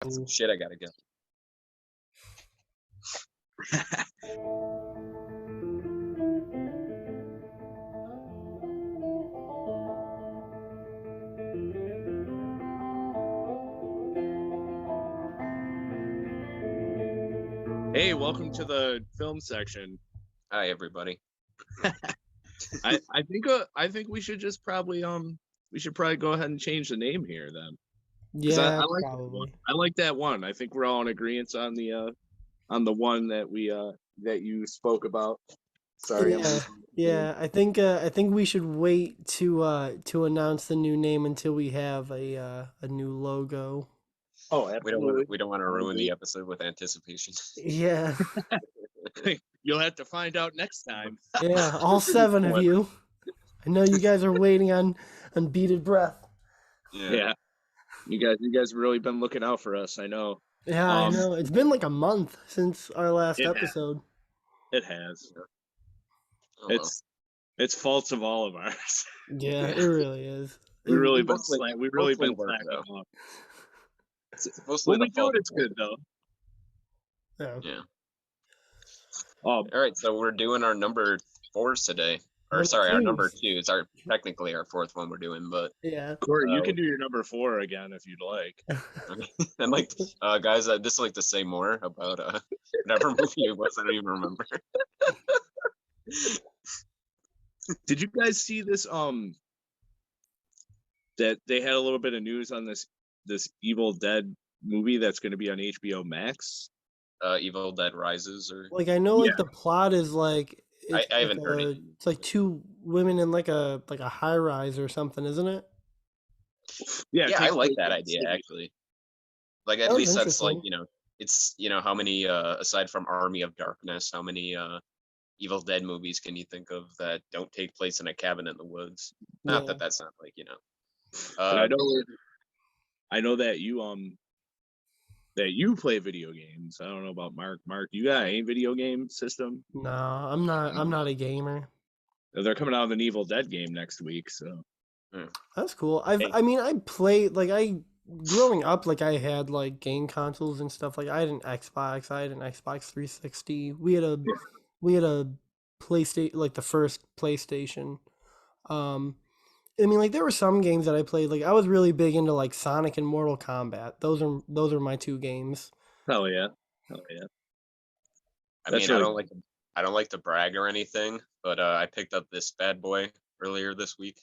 Some shit I gotta get. Hey, welcome to the film section. Hi, everybody. I think we should just probably go ahead and change the name here then. Yeah, I like probably. I like that one. I think we're all in agreement on the one that we that you spoke about. Sorry. Yeah. I think we should wait to announce the new name until we have a new logo. Oh, absolutely. We don't want to ruin the episode with anticipation. Yeah. You'll have to find out next time. Yeah, all 7 of you. I know you guys are waiting on bated breath. Yeah. You guys have really been looking out for us, I know. Yeah, I know. It's been like a month since our last episode. It has. Oh, It's faults of all of ours. Yeah, it really is. We've really been slacking off. Mostly when we do it, it's good though. Yeah. All right, so we're doing our number 4s today. Or our number 2. It's technically our 4th one we're doing, but yeah. Corey, you can do your number 4 again if you'd like. And like, guys, I'd just like to say more about whatever movie it was. I don't even remember. Did you guys see this? That they had a little bit of news on this Evil Dead movie that's going to be on HBO Max. Evil Dead Rises, or like I know, like the plot is like I haven't heard it. It's like 2 women in like a high rise or something, isn't it? Yeah, I like that idea actually. Like at least that's like, it's how many aside from Army of Darkness, how many Evil Dead movies can you think of that don't take place in a cabin in the woods? Not that that's not like I know that you play video games. I don't know about Mark. Mark, you got any video game system? No, I'm not a gamer. They're coming out with an Evil Dead game next week, so that's cool. I played growing up, like I had like game consoles and stuff. Like I had an Xbox, I had an Xbox 360. We had a PlayStation, like the first PlayStation. I mean, like there were some games that I played. Like I was really big into like Sonic and Mortal Kombat. Those are my 2 games. Hell yeah. I mean, I don't like to brag or anything, but I picked up this bad boy earlier this week.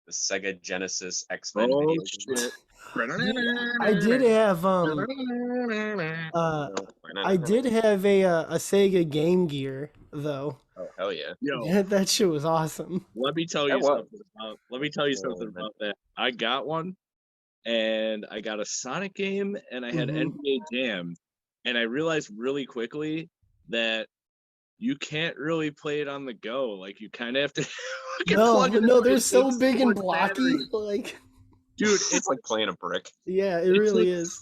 The Sega Genesis X-Men video game. I did have I did have a Sega Game Gear though. Oh hell yeah! Yo, that shit was awesome. Let me tell you something about that. I got one, and I got a Sonic game, and I had NBA Jam, and I realized really quickly that you can't really play it on the go. Like you kind of have to. No, they're so big and blocky. Like, dude, it's like playing a brick. Yeah, it really is.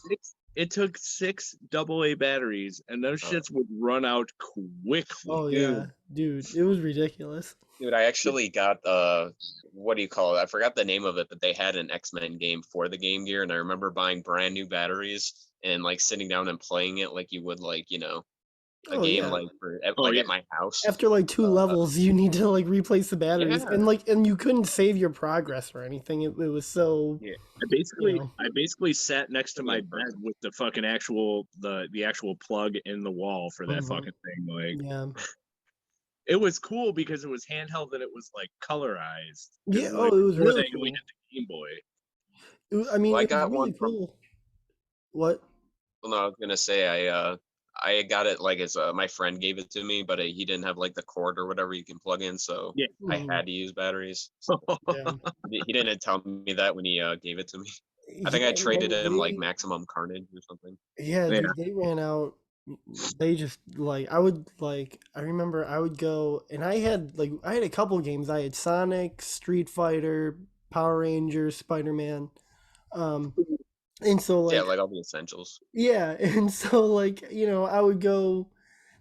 It took 6 AA batteries, and those shits would run out quickly. Oh yeah, dude, it was ridiculous. Dude, I actually got what do you call it? I forgot the name of it, but they had an X-Men game for the Game Gear, and I remember buying brand new batteries and like sitting down and playing it like you would like a game like at my house. After like 2 levels, you need to like replace the batteries, and you couldn't save your progress or anything. It was so. Yeah, I basically sat next to my bed with the fucking actual the actual plug in the wall for that fucking thing. Like, it was cool because it was handheld and it was like colorized. Yeah, it was really cool. We had the Game Boy. I mean, I got really one cool. What? Well, no, I was gonna say I got it like as my friend gave it to me, but he didn't have like the cord or whatever you can plug in, so I had to use batteries. So he didn't tell me that when he gave it to me. I think I traded him like Maximum Carnage or something. Yeah, dude, they ran out. They just like I remember I would go and I had a couple games. I had Sonic, Street Fighter, Power Rangers, Spider-Man. And so like like all the essentials. Yeah, and so like, I would go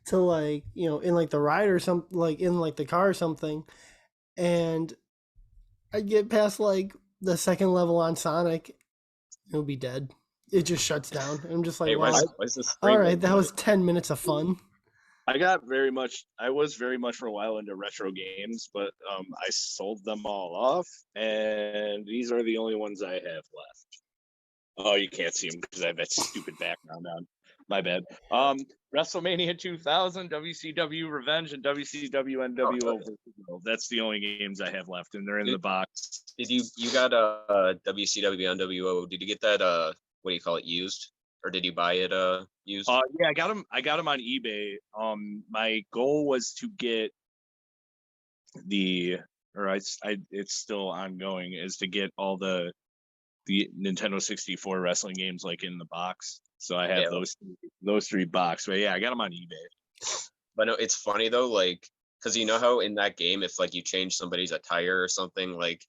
to like, in like the ride or something, like in like the car or something, and I'd get past like the second level on Sonic it'll be dead. It just shuts down. I'm just like, Hey, well, why's this all right, that was 10 minutes of fun. I was very much for a while into retro games, but I sold them all off, and these are the only ones I have left. Oh, you can't see them because I have that stupid background on. My bad. WrestleMania 2000, WCW Revenge, and WCW NWO. That's the only games I have left, and they're in the box. Did you got a WCW NWO? Did you get that what do you call it, used, or did you buy it used? Yeah, I got them on eBay. My goal was to get it's still ongoing, is to get all the Nintendo 64 wrestling games like in the box. So I have those three boxes. But yeah, I got them on eBay. But no, it's funny though, like, because you know how in that game, if like you change somebody's attire or something, like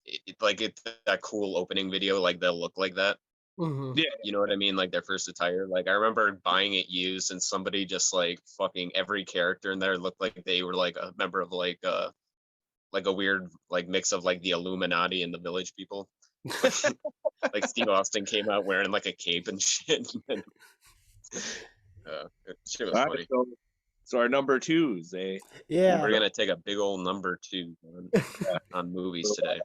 it's that cool opening video, like they'll look like that. Mm-hmm. Yeah, you know what I mean, like their first attire. Like I remember buying it used, and somebody just like fucking every character in there looked like they were like a member of like a weird like mix of like the Illuminati and the Village People. Like Steve Austin came out wearing like a cape and shit. Shit was funny. So our number twos, Yeah, we're gonna take a big old number 2 on movies today.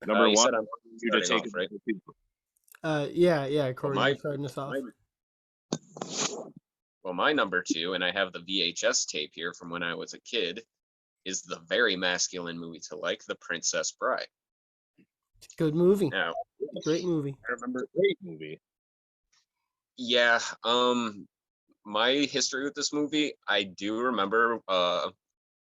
Number you one, said I'm you to take off, right? Yeah, Corey, you're starting us off. Well, my number 2, and I have the VHS tape here from when I was a kid, is the very masculine movie to like, The Princess Bride. Good movie. Now, great movie. I remember, great movie. Yeah, my history with this movie, I do remember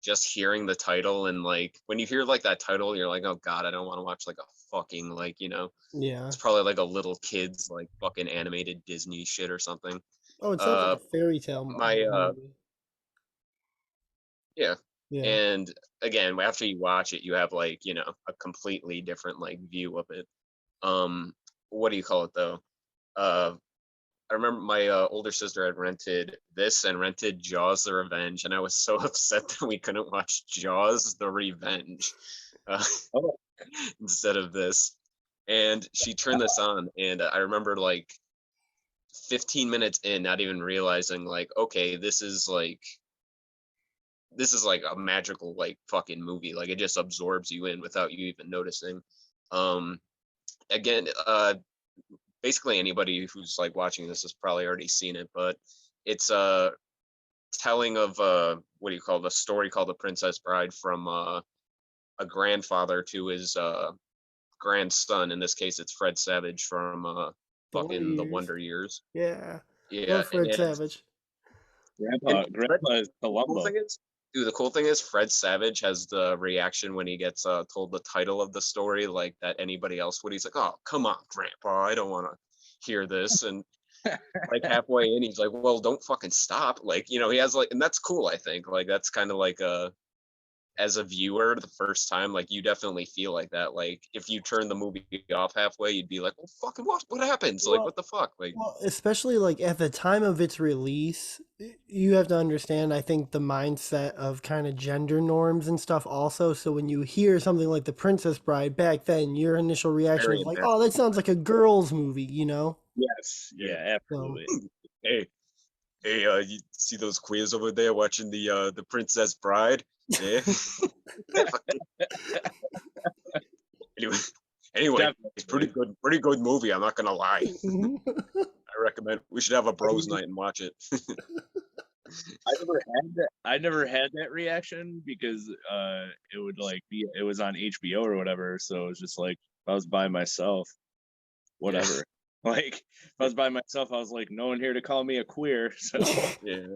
just hearing the title, and like when you hear like that title, you're like, oh god, I don't want to watch like a fucking like, yeah, it's probably like a little kid's like fucking animated Disney shit or something. Oh, it sounds like a fairy tale movie. Yeah. And again, after you watch it, you have like, a completely different like view of it. What do you call it though? I remember my older sister had rented this and rented Jaws the Revenge, and I was so upset that we couldn't watch Jaws the Revenge instead of this. And she turned this on, and I remember like 15 minutes in, not even realizing like, okay, this is like a magical like fucking movie. Like it just absorbs you in without you even noticing. Again, basically anybody who's like watching this has probably already seen it, but it's a telling of what do you call the story called The Princess Bride, from a grandfather to his grandson. In this case, it's Fred Savage from fucking The Wonder Years. Yeah. Love Fred Savage. Grandpa is Columbo. Dude, the cool thing is Fred Savage has the reaction when he gets told the title of the story, like that anybody else would. He's like, oh, come on, Grandpa, I don't want to hear this. And like halfway in, he's like, well, don't fucking stop. Like, he has like, and that's cool, I think. Like, that's kind of like as a viewer the first time, like you definitely feel like that. Like if you turn the movie off halfway, you'd be like, well, fucking what happens? Like, what the fuck? Like, well, especially like at the time of its release, you have to understand, I think, the mindset of kind of gender norms and stuff also. So when you hear something like The Princess Bride back then, your initial reaction is like, oh, that sounds like a girl's movie, Yes. Yeah, absolutely. Hey, you see those queers over there watching the Princess Bride? Yeah. Anyway, it's pretty good movie. I'm not gonna lie. I recommend. We should have a bros night and watch it. I never had that reaction because it would like it was on HBO or whatever. So it was just like if I was by myself, whatever. Yeah. Like if I was by myself, I was like, no one here to call me a queer. So yeah.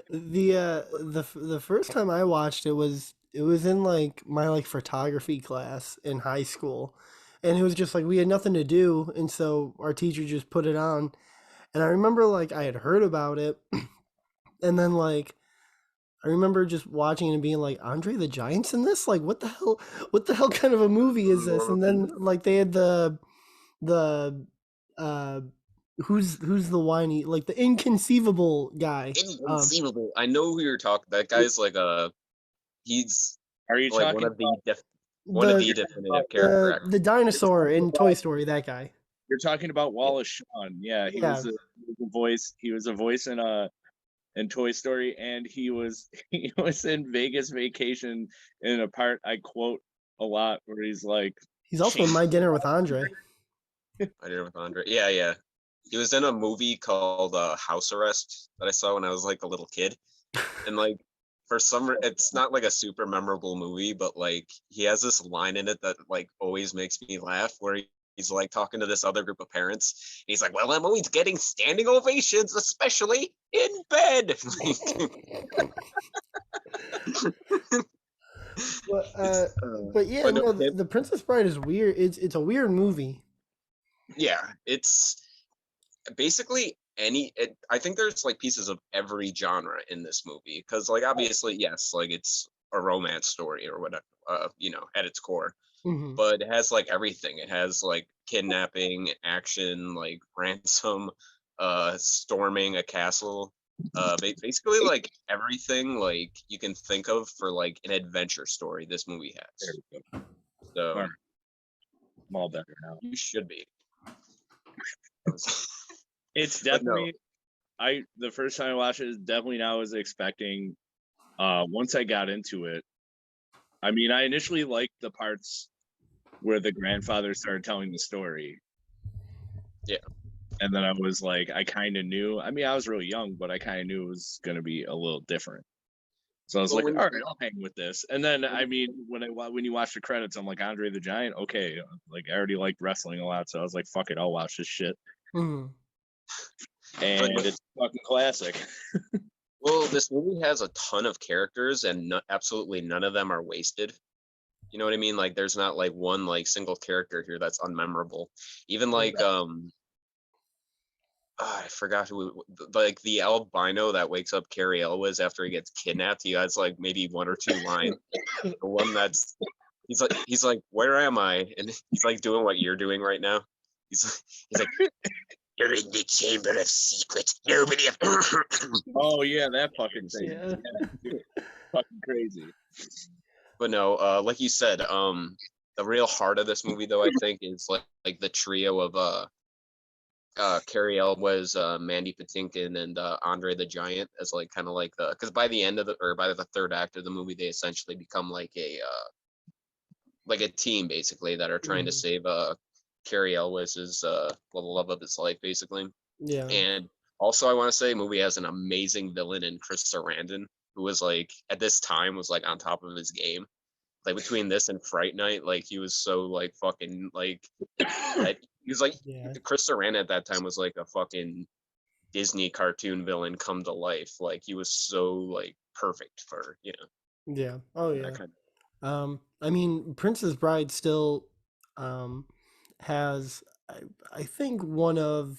The first time I watched it was in like my like photography class in high school, and it was just like we had nothing to do, and so our teacher just put it on, and I remember like I had heard about it, and then like I remember just watching it and being like, Andre the Giant's in this? Like what the hell kind of a movie is this? And then like they had the who's the whiny, like the inconceivable guy. Inconceivable. I know who you're talking. That guy's like he's. Are you like talking one of the definitive characters? The dinosaur in Toy Story. That guy. You're talking about Wallace Shawn. Yeah, he was a voice. He was a voice in Toy Story, and he was in Vegas Vacation in a part I quote a lot where he's like, he's also in My Dinner with Andre. My Dinner with Andre. Yeah. He was in a movie called House Arrest that I saw when I was like a little kid, and like for some, it's not like a super memorable movie, but like he has this line in it that like always makes me laugh, where he's like talking to this other group of parents. He's like, "Well, I'm always getting standing ovations, especially in bed." But yeah, no, the Princess Bride is weird. It's a weird movie. Yeah, it's basically I think there's like pieces of every genre in this movie, because like obviously yes, like it's a romance story or whatever, at its core, but it has like everything. It has like kidnapping, action, like ransom, storming a castle, basically like everything like you can think of for like an adventure story this movie has. There we go. So I'm all better now. You should be. It's definitely the first time I watched it is definitely not what I was expecting. Once I got into it, I mean, I initially liked the parts where the grandfather started telling the story. Yeah. And then I was like, I kind of knew. I mean, I was really young, but I kind of knew it was going to be a little different. So I was like, all right, I'll hang with this. And then, I mean, when you watch the credits, I'm like, Andre the Giant, okay. Like, I already liked wrestling a lot, so I was like, fuck it, I'll watch this shit. And it's a fucking classic. Well, this movie has a ton of characters, and absolutely none of them are wasted. You know what I mean? Like, there's not like one like single character here that's unmemorable. Even like I forgot who, like the albino that wakes up Carrie Elwes after he gets kidnapped. He has like maybe one or two lines. The one that's he's like, where am I? And he's like doing what you're doing right now. He's like, you're in the chamber of secrets. Nobody. Oh yeah, that fucking thing. Yeah. Fucking crazy. But no, like you said, the real heart of this movie, though, I think, is like the trio of Carrie Elwes, Mandy Patinkin, and Andre the Giant, as like kind of like because by the end of by the third act of the movie, they essentially become like a team basically that are trying to save Carrie Elwes's the love of his life basically. Yeah. And also I want to say, movie has an amazing villain in Chris Sarandon, who was like at this time was like on top of his game. Like between this and Fright Night, like he was so like fucking like he was like Chris Sarandon at that time was like a fucking Disney cartoon villain come to life. Like he was so like perfect for Yeah. Oh yeah. I mean, Princess Bride still has I think one of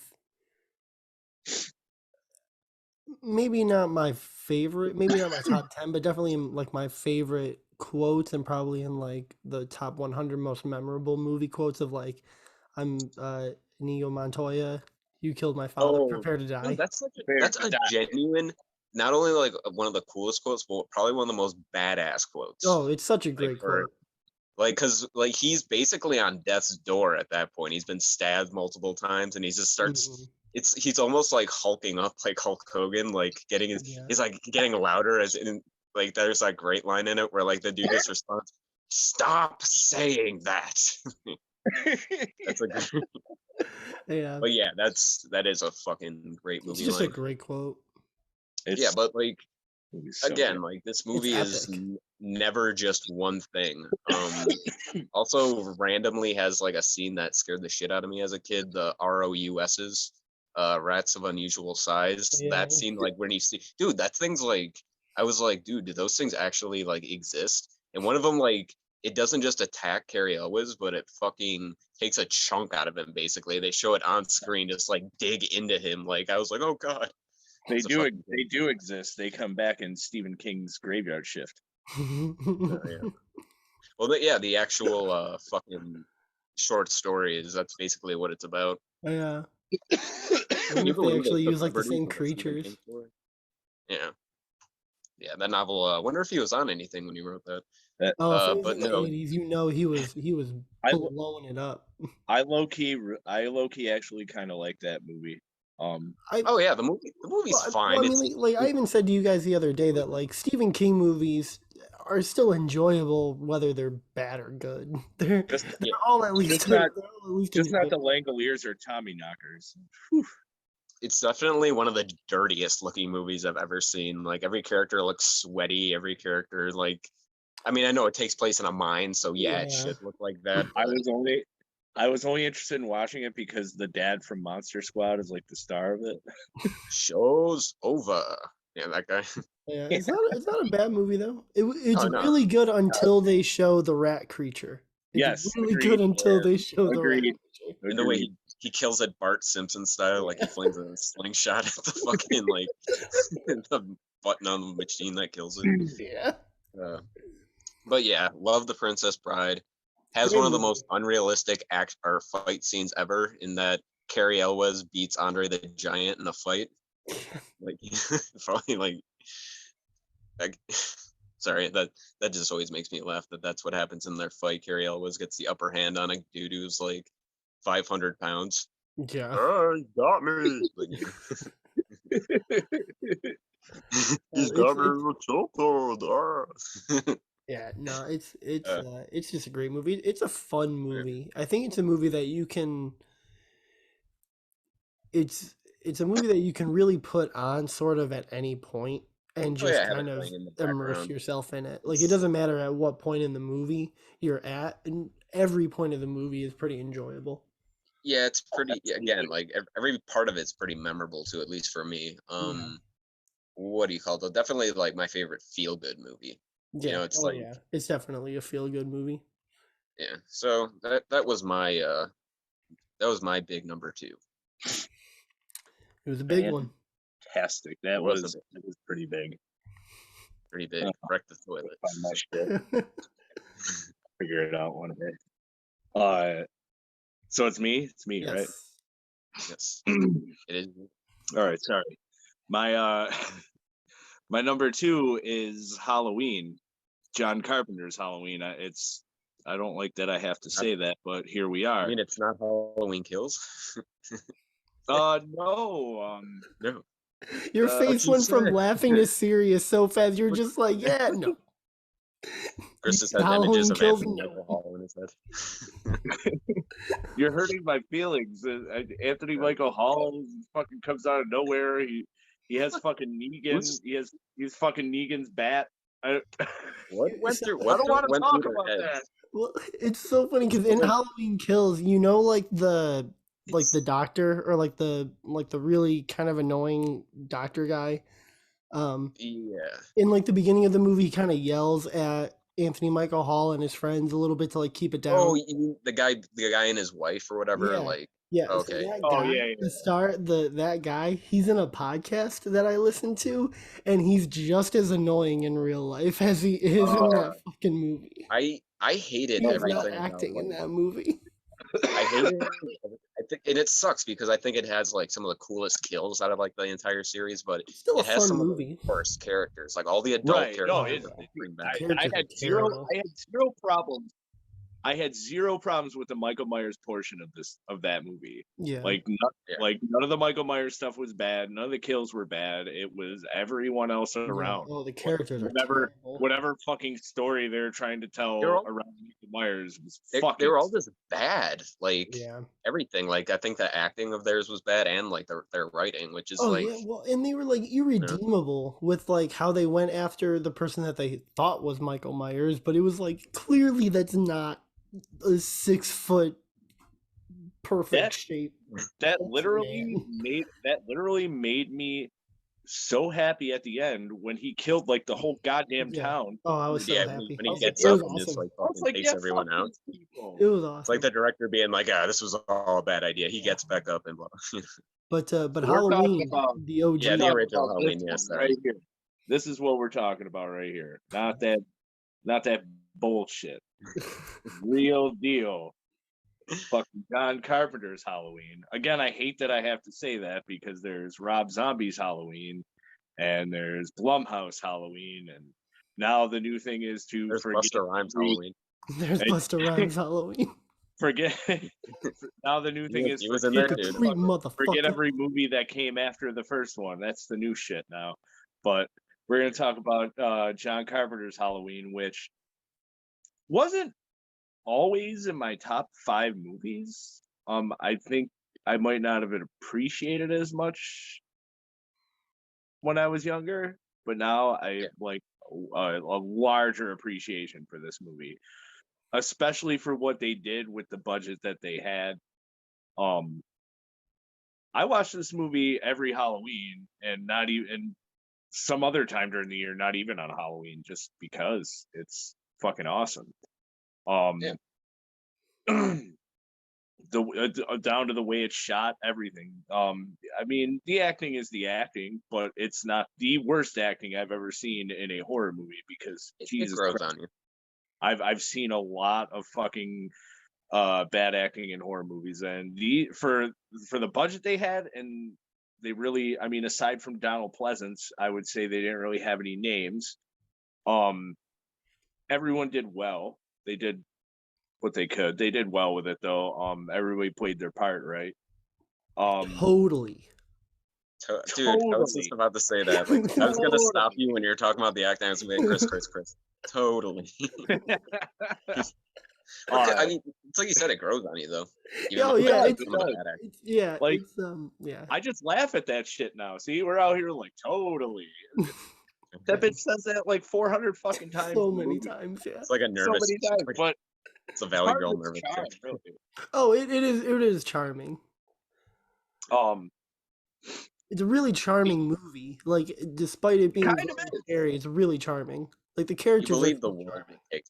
maybe not my favorite, maybe not my top 10, but definitely like my favorite quotes, and probably in like the top 100 most memorable movie quotes of like, I'm Inigo Montoya, you killed my father, prepare to die. That's a genuine, not only like one of the coolest quotes, but probably one of the most badass quotes. Oh, it's such a great quote. Like, cause like he's basically on death's door at that point. He's been stabbed multiple times, and he just starts. He's almost like hulking up like Hulk Hogan, like he's like getting louder, as in like there's that great line in it where like the dude just responds, "Stop saying that." That's a great. Yeah. But yeah, that is a fucking great movie. It's just a great quote. Yeah, but like again, like this movie is never just one thing. Also randomly has like a scene that scared the shit out of me as a kid, the ROUS's, Rats of Unusual Size. That scene, like when you see, dude, that thing's like, I was like, dude, do those things actually like exist? And one of them, like, it doesn't just attack Carrie Elwes, but it fucking takes a chunk out of him. Basically, they show it on screen, just like dig into him. Like I was like, oh god. They do exist. They come back in Stephen King's Graveyard Shift. Well, the actual fucking short stories. That's basically what it's about. Yeah. Even if they actually use like the same creatures. Yeah, that novel. I wonder if he was on anything when he wrote that. Oh, if it was but in the no, 80s, you know he was blowing it up. I low key actually kind of like that movie. Oh yeah, the movie's fine. Well, I mean, like I even said to you guys the other day that like Stephen King movies are still enjoyable whether they're bad or good. They're all at least not enjoyable. the Langoliers or Tommy Knockers. Whew. It's definitely one of the dirtiest looking movies I've ever seen. Like every character looks sweaty. Every character, like, I mean, I know it takes place in a mine, so yeah, it should look like that. I was only interested in watching it because the dad from Monster Squad is like the star of it. Show's over. Yeah, that guy. Yeah, it's not a bad movie though. It's really good until they show the rat creature. It's really good until they show the rat creature. And the way he kills it Bart Simpson style, like he flings a slingshot at the fucking like the button on the machine that kills it. Yeah. But yeah, love The Princess Bride. Has one of the most unrealistic fight scenes ever, in that Cary Elwes beats Andre the Giant in a fight. Like probably like sorry, that just always makes me laugh that's what happens in their fight. Cary Elwes gets the upper hand on a dude who's like 500 pounds. Yeah. He got me. He's got me in the chokehold. Yeah, no, it's just a great movie. It's a fun movie. I think it's a movie that you can. It's a movie that you can really put on sort of at any point and just kind of immerse yourself in it. Like it doesn't matter at what point in the movie you're at, and every point of the movie is pretty enjoyable. Yeah, it's pretty. Again, like every part of it's pretty memorable too, at least for me. What do you call it? Definitely like my favorite feel good movie. Yeah. You know, it's it's definitely a feel good movie. Yeah. So that was my big number 2. It was a big one. Fantastic. That was pretty big. Pretty big. Wreck the toilet. Figure it out one day. So it's me? It's me, right? Yes. It is. All right, sorry. My my number 2 is Halloween. John Carpenter's Halloween. I don't like that I have to say that, but here we are. I mean, it's not Halloween Kills. No. No. Your face went from laughing to serious so fast. You're just like, yeah, no. Chris just has images of Anthony Michael Hall in his head. You're hurting my feelings. Anthony Michael Hall fucking comes out of nowhere. He has fucking Negan. He's fucking Negan's bat. What went through? I don't want to talk about that. Well, it's so funny because in Halloween Kills, you know, like the doctor or like the really kind of annoying doctor guy. In like the beginning of the movie, he kind of yells at Anthony Michael Hall and his friends a little bit to like keep it down. Oh, you mean the guy and his wife or whatever, like. Yeah. Okay. So that guy, he's in a podcast that I listen to, and he's just as annoying in real life as he is in that fucking movie. I hated everything. Not acting in that movie. I hate it. I think, and it sucks because I think it has like some of the coolest kills out of like the entire series, but it has some movie. Of the worst characters, like all the adult characters. I had zero problems. I had zero problems with the Michael Myers portion of that movie. Yeah. Like none of the Michael Myers stuff was bad. None of the kills were bad. It was everyone else around. Oh, the characters whatever fucking story they're trying to tell around Michael Myers was fucking. They were all just bad. Like everything. Like I think the acting of theirs was bad, and like their writing, which is and they were like irredeemable with like how they went after the person that they thought was Michael Myers, but it was like clearly that's not a 6 foot perfect shape. That literally made me so happy at the end when he killed like the whole goddamn town. Oh, I was so happy. When he gets up and just like fucking takes everyone out. It was awesome. It's like the director being like, this was all a bad idea. He gets back up and blah. But Halloween, the OG. Yeah, the original Halloween, yes. Right here. This is what we're talking about right here. Not that bullshit. Real deal. Fucking John Carpenter's Halloween. Again, I hate that I have to say that because there's Rob Zombie's Halloween and there's Blumhouse Halloween, and Now the new thing is to There's forget Busta Rhymes Halloween. There's Busta Rhymes Halloween. Forget. Now the new thing is he was in there, Trick or dude. treat, motherfucker. Forget every movie that came after the first one. That's the new shit now. But we're gonna talk about John Carpenter's Halloween, which wasn't always in my top 5 movies. I think I might not have appreciated it as much when I was younger, but now I have like a larger appreciation for this movie, especially for what they did with the budget that they had. I watched this movie every Halloween, and not even some other time during the year, not even on Halloween, just because it's fucking awesome. Yeah. Down to the way it's shot, everything. I mean, the acting is the acting, but it's not the worst acting I've ever seen in a horror movie, because Jesus grows Christ, on you. I've seen a lot of fucking bad acting in horror movies, and for the budget they had, and they really, I mean, aside from Donald Pleasance, I would say they didn't really have any names. Everyone did well. They did what they could. They did well with it, though. Everybody played their part, right? Totally. Dude, I was just about to say that. Like, I was gonna stop you when you're talking about the acting. I was gonna be like, Chris. Totally. I mean, it's like you said, it grows on you, though. Yeah, like, yeah. I just laugh at that shit now. See, we're out here like, totally. That bitch says that like 400 fucking times. So many times, yeah. It's like a nervous. So many times, but it's a Valley Girl nervous. Charm, really. Oh, it is charming. It's a really charming movie. Like, despite it being scary, it's really charming. Like, the characters, you believe the world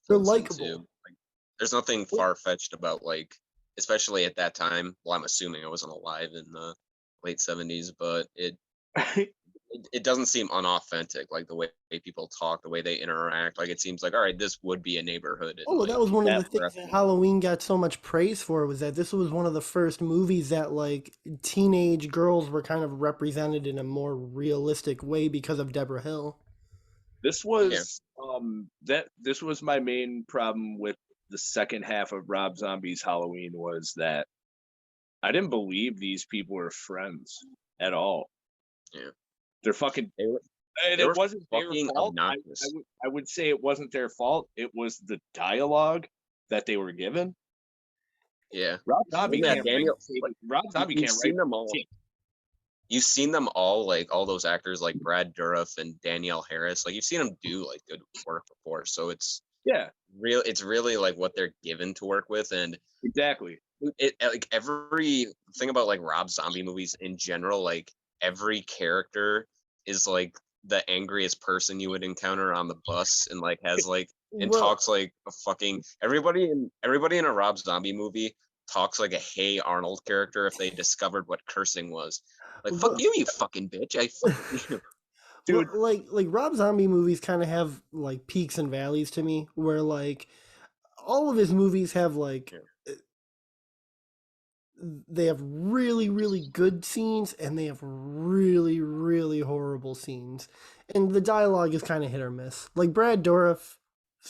they're likable. Like, there's nothing far-fetched about, like, especially at that time. Well, I'm assuming I wasn't alive in the late 70s, but it doesn't seem unauthentic, like the way people talk, the way they interact. Like, it seems like, all right, this would be a neighborhood. Oh, that was one of the things that Halloween got so much praise for, was that this was one of the first movies that, like, teenage girls were kind of represented in a more realistic way because of Deborah Hill. This was this was my main problem with the second half of Rob Zombie's Halloween, was that I didn't believe these people were friends at all. Yeah. They're fucking. It wasn't their fault. I would say it wasn't their fault. It was the dialogue that they were given. Yeah. Rob Zombie can't write them all. You've seen them all, like all those actors, like Brad Dourif and Danielle Harris. Like, you've seen them do like good work before, so it's real. It's really like what they're given to work with, and exactly. It like every thing about like Rob Zombie movies in general, like, every character is like the angriest person you would encounter on the bus, and like has like and talks like a fucking everybody in a Rob Zombie movie talks like a Hey Arnold character if they discovered what cursing was. Like, fuck you fucking bitch. I fucking you. Dude, like Rob Zombie movies kind of have like peaks and valleys to me, where like all of his movies have like they have really, really good scenes, and they have really, really horrible scenes. And the dialogue is kind of hit or miss. Like, Brad Dourif's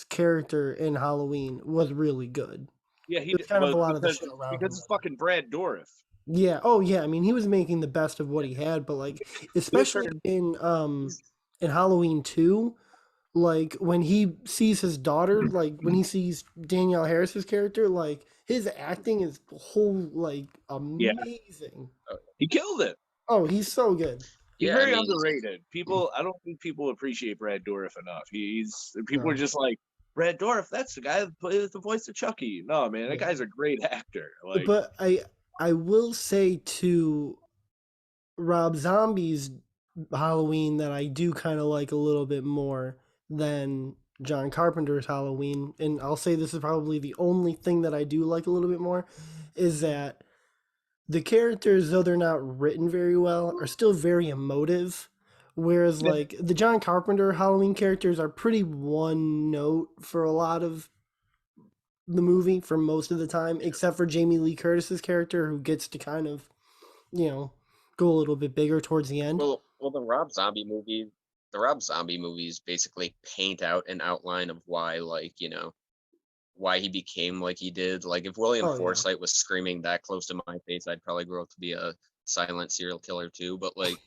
character in Halloween was really good. Yeah, he did kind of a lot of the shit around because it's fucking Brad Dourif. Yeah. Oh, yeah. I mean, he was making the best of what he had, but like, especially in Halloween 2, like when he sees his daughter, like when he sees Danielle Harris's character, like his acting is amazing. Yeah. He killed it. Oh, he's so good. He's very underrated. I don't think people appreciate Brad Dourif enough. People are just like, Brad Dourif, that's the guy that plays the voice of Chucky. No, man, that guy's a great actor. Like, but I will say to Rob Zombie's Halloween that I do kind of like a little bit more than John Carpenter's Halloween, and I'll say this is probably the only thing that I do like a little bit more, is that the characters, though they're not written very well, are still very emotive, whereas like the John Carpenter Halloween characters are pretty one note for a lot of the movie for most of the time, except for Jamie Lee Curtis's character, who gets to kind of, go a little bit bigger towards the end. Well, the Rob Zombie movie, the Rob Zombie movies basically paint out an outline of why, like, why he became like he did. Like, if William Forsythe was screaming that close to my face, I'd probably grow up to be a silent serial killer too. But like,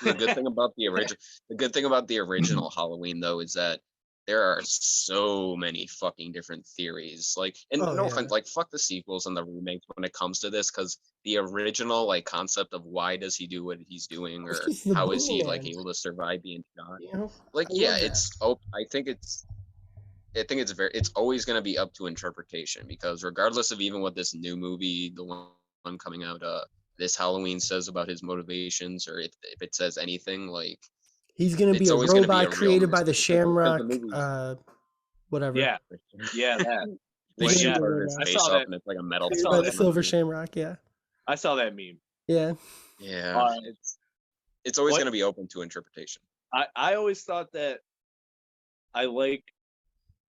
the good thing about the original Halloween though is that there are so many fucking different theories. Like, and no offense, like, fuck the sequels and the remakes when it comes to this, because the original like concept of why does he do what he's doing, or how is he like able to survive being shot? Like, I think it's always going to be up to interpretation, because regardless of even what this new movie, the one coming out this Halloween, says about his motivations, or if it says anything, like, he's going to be a robot created by the Shamrock, whatever. Yeah, that. They shoot his face up and it's like a metal. By the Silver Shamrock, yeah. I saw that meme. Yeah. Yeah. It's always going to be open to interpretation. I always thought that I like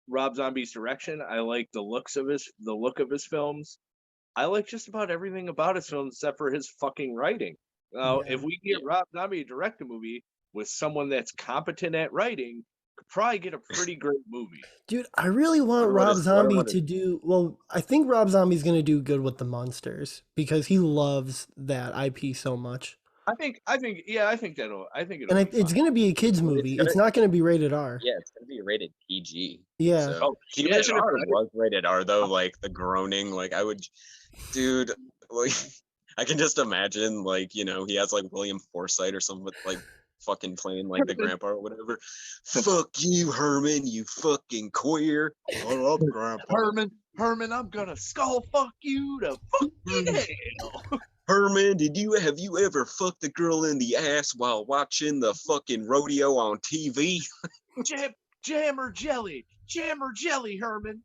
Rob Zombie's direction. I like the look of his films. I like just about everything about his films except for his fucking writing. If we get Rob Zombie to direct a movie with someone that's competent at writing, could probably get a pretty great movie. Dude, I really want Rob Zombie to do well. I think Rob Zombie's gonna do good with the Munsters because he loves that IP so much. I think it'll. And it's gonna be a kids movie. It's not gonna be rated R. Yeah, it's gonna be rated PG. Yeah. So, can you imagine if it was rated R though? Like the groaning, like I would, dude. Like I can just imagine, like, he has like William Forsythe or something, like fucking playing like the grandpa or whatever. Fuck you, Herman, you fucking queer. What up, grandpa? Herman, I'm gonna skull fuck you to fucking hell. Herman, have you ever fucked a girl in the ass while watching the fucking rodeo on TV? Jam or jelly, Herman.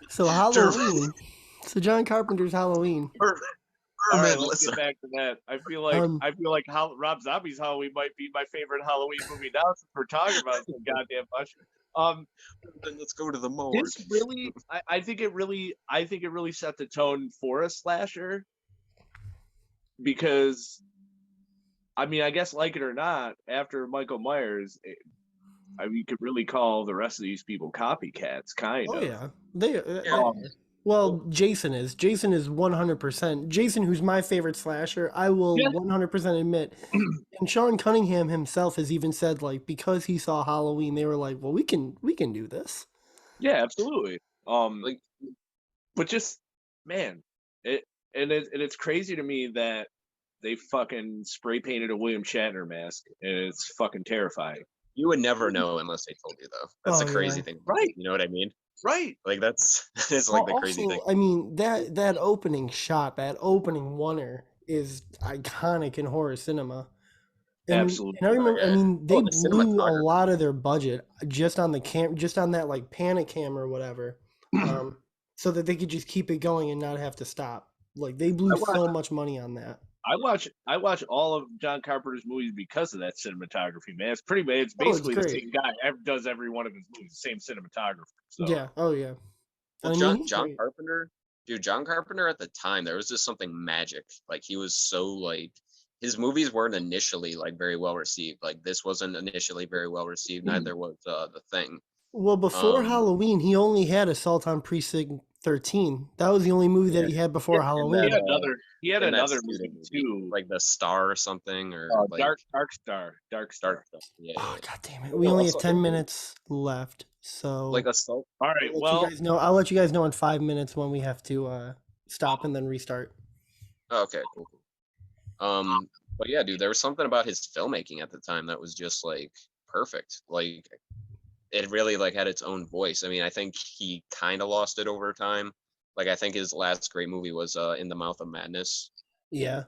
So Halloween. So John Carpenter's Halloween. All right, let's get back to that. I feel like Rob Zombie's Halloween might be my favorite Halloween movie now, since we're talking about some goddamn mushroom. Then let's go to the morgue. This really, I think it really set the tone for a slasher, because, I mean, I guess, like it or not, after Michael Myers, you could really call the rest of these people copycats, kind of. Oh yeah, well, Jason is 100%. Jason, who's my favorite slasher, I will 100% admit. And Sean Cunningham himself has even said, like, because he saw Halloween, they were like, well, we can do this. Yeah, absolutely. But just, man, it's crazy to me that they fucking spray painted a William Shatner mask, and it's fucking terrifying. You would never know unless they told you, though. That's the crazy thing, right? You know what I mean? Right. Like that's like the crazy thing. I mean, that opening shot, that opening oneer is iconic in horror cinema. Absolutely. And I remember, I mean, they blew a lot of their budget just on that like panic camera or whatever, so that they could just keep it going and not have to stop. Like they blew so much money on that. I watch all of John Carpenter's movies because of that cinematography, man. It's basically the same guy does every one of his movies, the same cinematographer. So. Yeah. Oh yeah. Well, John Carpenter, dude. John Carpenter at the time, there was just something magic. Like he was so like, his movies weren't initially like very well received. Like this wasn't initially very well received. Neither was The Thing. Well, before Halloween, he only had Assault on Precinct 13. That was the only movie that he had before Halloween. He had another movie too, like The Star or something, or like, Dark Star. Yeah. Oh, God damn it! We only have 10 minutes left, so like Assault. All right, I'll let you guys know in 5 minutes when we have to stop and then restart. Okay, cool. But yeah, dude, there was something about his filmmaking at the time that was just like perfect. Like it really like had its own voice. I mean, I think he kind of lost it over time. Like I think his last great movie was In the Mouth of Madness. Yeah.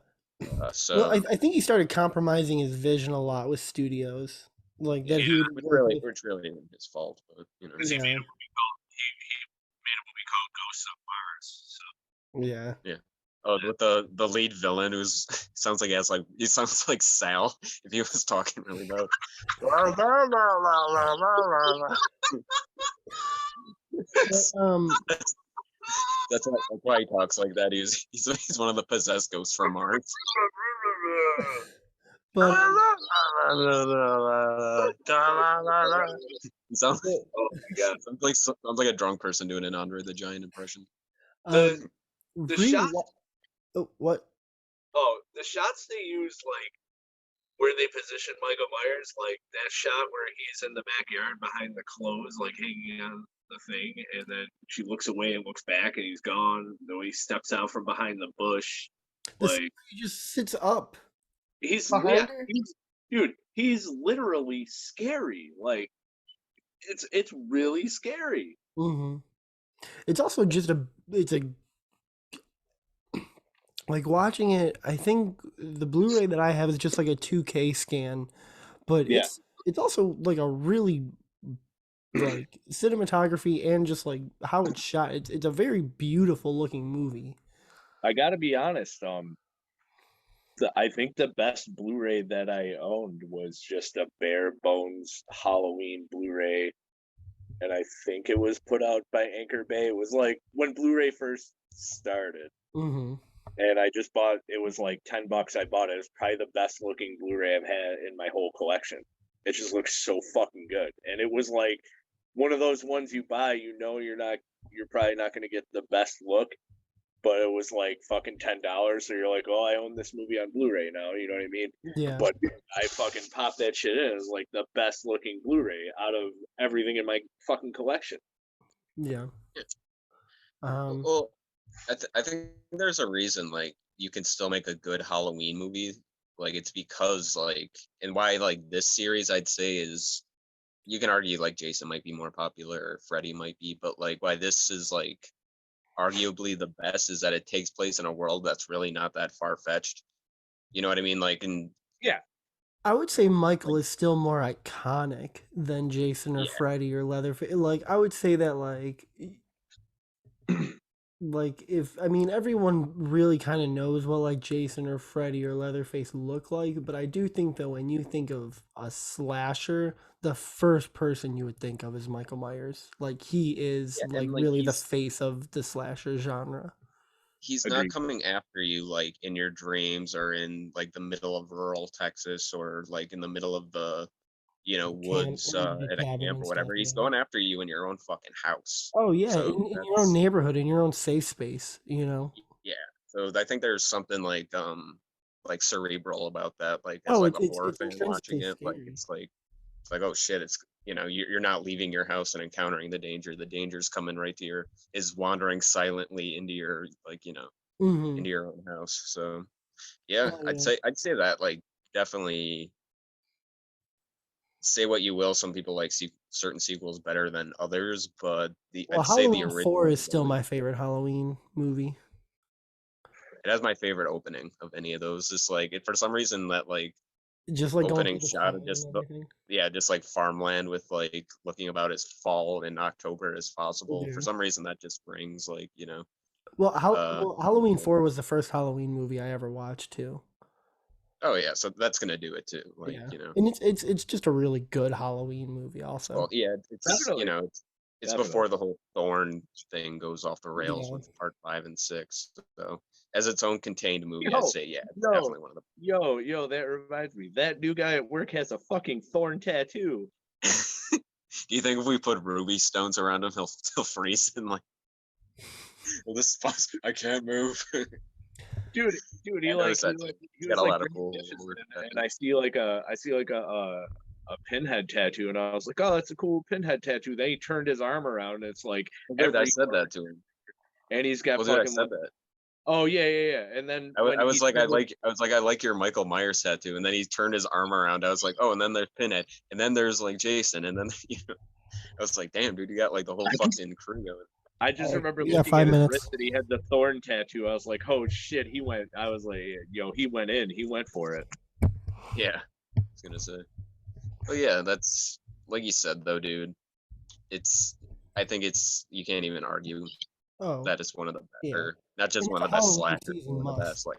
So I think he started compromising his vision a lot with studios, like that. Which really isn't his fault, but you know. He made a movie called Ghosts of Mars. So. Yeah. Yeah. Oh, with the lead villain who's sounds like Sal if he was talking really loud. That's why he talks like that. He's one of the possessed ghosts from Mars. But sounds like a drunk person doing an Andre the Giant impression. The shot. What? Oh, the shots they used, like where they positioned Michael Myers, like that shot where he's in the backyard behind the clothes, like hanging on the thing, and then she looks away and looks back, and he's gone. The way he steps out from behind the bush, like he just sits up. He's literally scary. Like it's really scary. Mm-hmm. It's also just like watching it. I think the Blu-ray that I have is just like a 2K scan, but it's also like a really like cinematography and just like how it's shot. It's a very beautiful looking movie. I gotta be honest. I think the best Blu-ray that I owned was just a bare bones Halloween Blu-ray, and I think it was put out by Anchor Bay. It was like when Blu-ray first started. Mm-hmm. And I just bought it. Was like $10. I bought it. It was probably the best looking Blu-ray I've had in my whole collection. It just looks so fucking good. And it was like one of those ones you buy, you know, you're probably not going to get the best look, but it was like fucking $10. So you're like, oh, I own this movie on Blu-ray now. You know what I mean? Yeah. But I fucking popped that shit in. It was like the best looking Blu-ray out of everything in my fucking collection. Yeah. Well, I think there's a reason, like, you can still make a good Halloween movie. Like, it's because, like, and why, like, this series, I'd say, is, you can argue, like, Jason might be more popular, or Freddy might be, but, like, why this is, like, arguably the best is that it takes place in a world that's really not that far-fetched. You know what I mean? Like, yeah. I would say Michael is still more iconic than Jason or Freddy or Leatherface. Like, I would say that, like, everyone really kind of knows what like Jason or Freddy or Leatherface look like, but I do think that when you think of a slasher, the first person you would think of is Michael Myers. Like he is really the face of the slasher genre. He's not coming after you like in your dreams or in like the middle of rural Texas or like in the middle of the woods at a camp or whatever. He's going after you in your own fucking house. Oh yeah, so in your own neighborhood, in your own safe space, you know. Yeah, so I think there's something like cerebral about that. Like as like a horror fan watching it, like it's like oh shit, it's you're not leaving your house and encountering the danger. The danger's coming right to is wandering silently into your into your own house. So yeah, I'd say that like definitely. Say what you will, some people like certain sequels better than others, but I'd say the original 4 is still my favorite Halloween movie. It has my favorite opening of any of those. Just like for some reason that like just like opening shot of just just like farmland with like looking about as fall in October as possible. For some reason that just brings like Well, Halloween 4 was the first Halloween movie I ever watched too. Oh yeah, so that's gonna do it too. Like and it's just a really good Halloween movie. Also, well, yeah, it's it's before the whole Thorn thing goes off the rails with part 5 and 6. So as its own contained movie, I'd say definitely one of the. Yo, that reminds me. That new guy at work has a fucking thorn tattoo. Do you think if we put ruby stones around him, he'll freeze and like? Well, this spot I can't move. Dude, he was like cool and I see like a pinhead tattoo, and I was like, oh, that's a cool pinhead tattoo. Then he turned his arm around, and it's like I said that to him, and he's got fucking. I said that. Oh yeah. And then I was like, I like your Michael Myers tattoo, and then he turned his arm around. I was like, oh, and then there's Pinhead, and then there's like Jason, and then I was like, damn, dude, you got like the whole fucking crew going. I just remember looking at his wrist that he had the thorn tattoo. I was like, oh shit, he went. I was like, yo, he went in. He went for it. Yeah, I was gonna say. Well, yeah, that's like you said though, dude. I think you can't even argue that it's one of the better, not just one of the best slashers, one of the best. Like,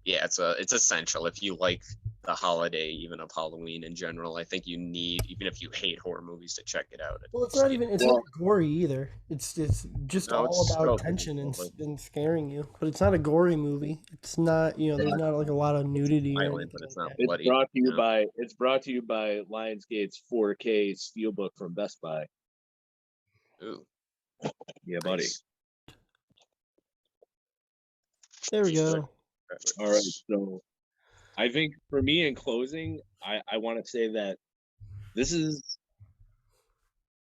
yeah, it's essential if you like the holiday, even of Halloween in general. I think you need, even if you hate horror movies, to check it out. Well, it's not even it's not gory either. It's just No, all it's about so tension beautiful, and scaring you. But it's not a gory movie. It's not, there's not like a lot of nudity or violent, anything but it's like not that. It's bloody. brought to you know? by Lionsgate's 4K Steelbook from Best Buy. Ooh, Yeah, buddy. nice. There we go. All right, so I think for me in closing, I want to say that this is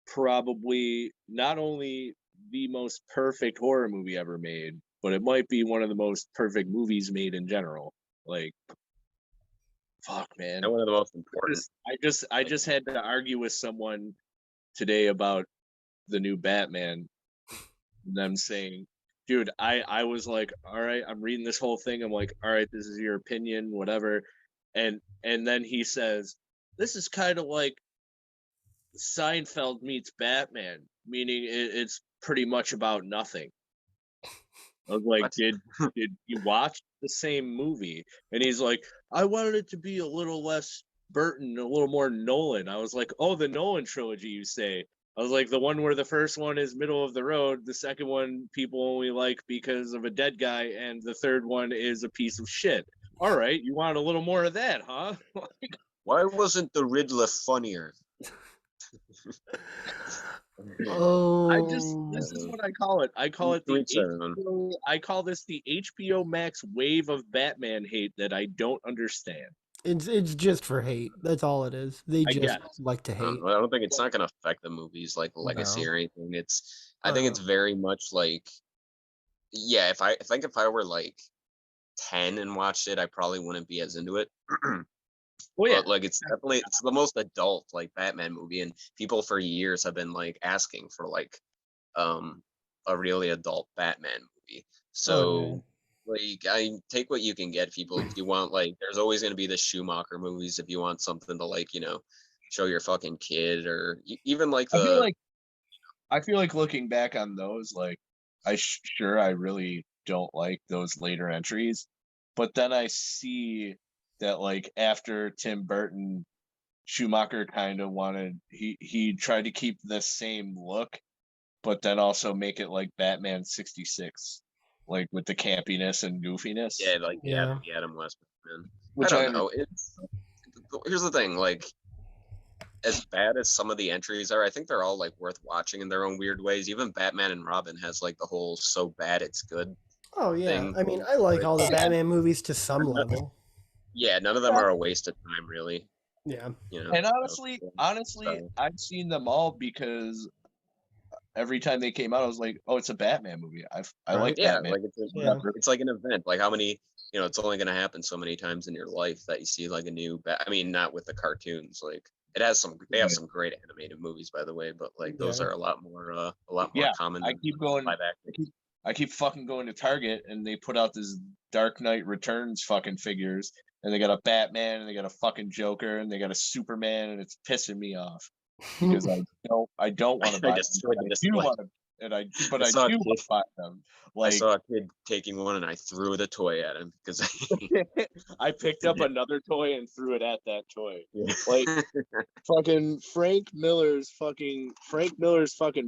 probably not only the most perfect horror movie ever made, but it might be one of the most perfect movies made in general. Like, fuck, man. And one of the most important. I just had to argue with someone today about the new Batman. And them saying, dude, I was like, all right, I'm reading this whole thing. I'm like, all right, this is your opinion, whatever. And then he says, this is kind of like Seinfeld meets Batman, meaning it's pretty much about nothing. I was like, What? did you watch the same movie? And he's like, I wanted it to be a little less Burton, a little more Nolan. I was like, oh, the Nolan trilogy, you say? I was like, the one where the first one is middle of the road, the second one people only like because of a dead guy, and the third one is a piece of shit. All right, you want a little more of that, huh? Why wasn't the Riddler funnier? This is what I call it. I call it the HBO, I call this the HBO Max wave of Batman hate that I don't understand. It's just for hate. That's all it is. They just like to hate. I don't think it's not going to affect the movies like legacy or anything. I think it's Uh-huh. very much like, yeah. If I were like 10 and watched it, I probably wouldn't be as into it. Well, yeah. But like, it's the most adult like Batman movie, and people for years have been like asking for like a really adult Batman movie. So like, I take what you can get, people. If you want, like, there's always going to be the Schumacher movies if you want something to, like, show your fucking kid, or even like I feel like looking back on those, like, I really don't like those later entries, but then I see that, like, after Tim Burton, Schumacher kind of he tried to keep the same look, but then also make it like Batman 66, like with the campiness and goofiness. Yeah, like the Adam West man. Which I don't know. Here's the thing, like, as bad as some of the entries are, I think they're all like worth watching in their own weird ways. Even Batman and Robin has like the whole so bad it's good. Oh yeah, thing. I mean, I like all the Batman movies to some level. Yeah, none of them are a waste of time, really. Yeah. And honestly, I've seen them all because every time they came out, I was like, "Oh, it's a Batman movie." I like Batman. Like it's like an event. Like, how many? It's only going to happen so many times in your life that you see like a new. I mean, not with the cartoons. Like, they have some great animated movies, by the way, but like those are a lot more common. I keep going. I keep fucking going to Target, and they put out this Dark Knight Returns fucking figures, and they got a Batman, and they got a fucking Joker, and they got a Superman, and it's pissing me off because I don't want to buy them. I do want to buy them. Like, I saw a kid taking one, and I threw the toy at him because I picked up another toy and threw it at that toy. Like, fucking Frank Miller's fucking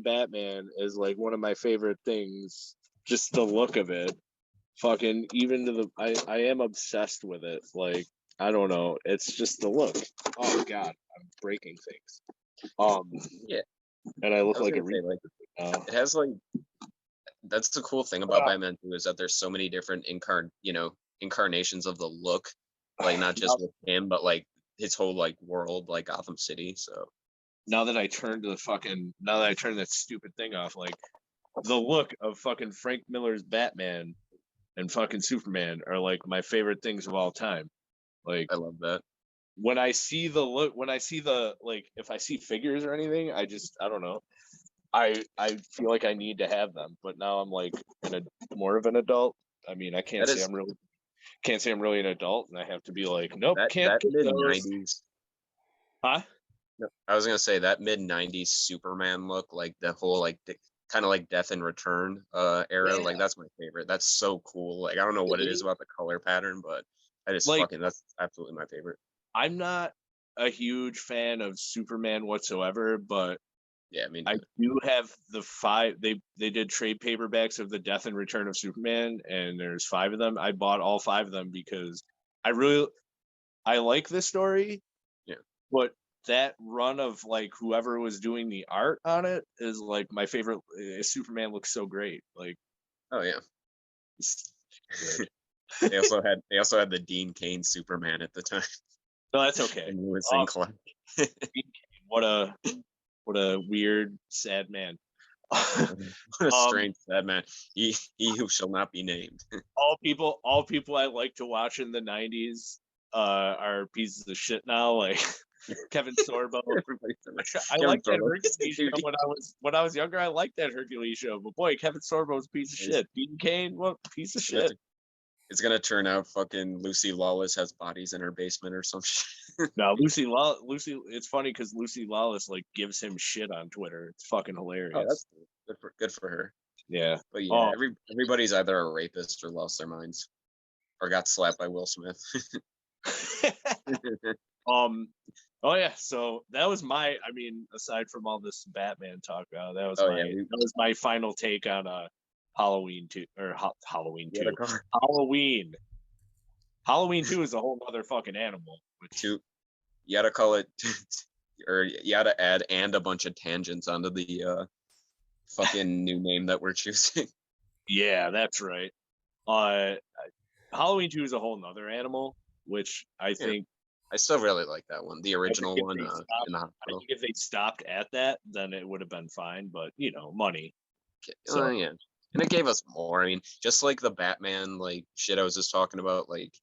Batman is like one of my favorite things. Just the look of it. Fucking even to I am obsessed with it. Like, I don't know. It's just the look. Oh god, I'm breaking things. Yeah. And I look like a it has like, that's the cool thing about Batman too, is that there's so many different incarnations of the look, like not just with him, but like his whole like world, like Gotham City. So now that I turned that stupid thing off, like the look of fucking Frank Miller's Batman and fucking Superman are like my favorite things of all time. Like, I love that. When I see like, if I see figures or anything, I don't know. I feel like I need to have them, but now I'm like more of an adult. I mean, I can't say I'm really an adult, and I have to be like, nope, can't that get mid-90s. Huh? I was gonna say that mid-90s Superman look, like the whole like kind of like Death in Return era. Like that's my favorite. That's so cool. Like I don't know what it is about the color pattern, but I just Like, fucking that's absolutely my favorite. I'm not a huge fan of Superman whatsoever, but yeah, I mean I do have the 5. They did trade paperbacks of the Death and Return of Superman, and there's 5 of them. I bought all 5 of them because I like this story. Yeah. But that run of like whoever was doing the art on it is like my favorite. Superman looks so great. Like, oh yeah. they also had the Dean Cain Superman at the time. No, that's okay. And Lewis and Clark. What a weird, sad man. What a strange, sad man. He who shall not be named. all people I like to watch in the 90s are pieces of shit now, like Kevin Sorbo. I liked that Hercules show when I was younger. I liked that Hercules show, but boy, Kevin Sorbo's a piece of shit. Dean Cain, what piece of shit. It's gonna turn out fucking Lucy Lawless has bodies in her basement or some shit. No, Lucy. It's funny because Lucy Lawless like gives him shit on Twitter. It's fucking hilarious. Oh, that's good for her. Yeah, but yeah, everybody's either a rapist or lost their minds, or got slapped by Will Smith. Oh yeah, so that was my. I mean, aside from all this Batman talk, that was my final take on Halloween 2 or Halloween 2. Halloween 2 is a whole other fucking animal. You gotta call it, or you gotta add and a bunch of tangents onto the fucking new name that we're choosing. Yeah, that's right. Halloween 2 is a whole nother animal, which I think I still really like that one, the original one. In the hospital. I think if they stopped at that, then it would have been fine. But money. So yeah. And it gave us more. I mean, just like the Batman, like shit I was just talking about, like,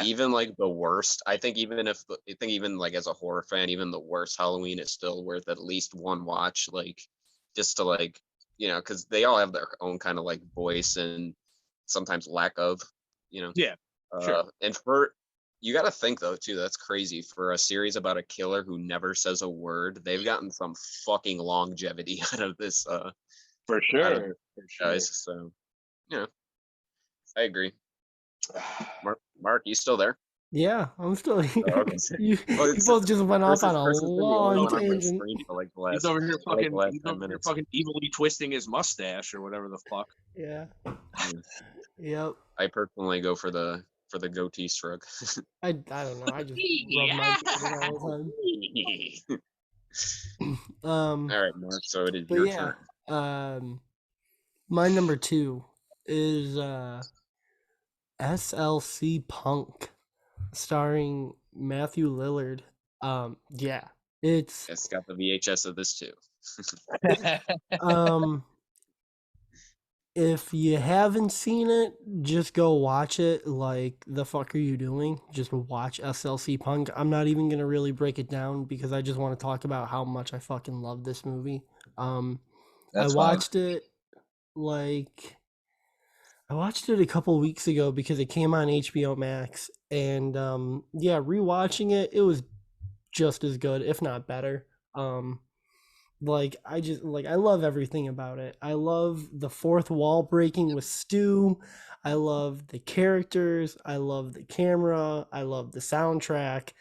even like the worst. I think even like as a horror fan, even the worst Halloween is still worth at least one watch. Like, just to like, because they all have their own kind of like voice and sometimes lack of, Yeah. Sure. And you got to think though too. That's crazy for a series about a killer who never says a word. They've gotten some fucking longevity out of this. For sure. Guys, so I agree. Mark, you still there? Yeah, I'm still here. Oh, okay. You both just went off on a long tangent. He's over here fucking evilly twisting his mustache or whatever the fuck. Yeah. Yep. I personally go for the goatee stroke. I don't know. I just rub my beard all the time. All right, Mark. So it is your turn. My number 2 is SLC Punk, starring Matthew Lillard. It's got the VHS of this too. If you haven't seen it, just go watch it. Like, the fuck are you doing? Just watch SLC Punk. I'm not even gonna really break it down because I just want to talk about how much I fucking love this movie. I watched it a couple weeks ago because it came on HBO Max, and rewatching it was just as good, if not better. I love everything about it. I love the fourth wall breaking with Stu. I love the characters. I love the camera. I love the soundtrack.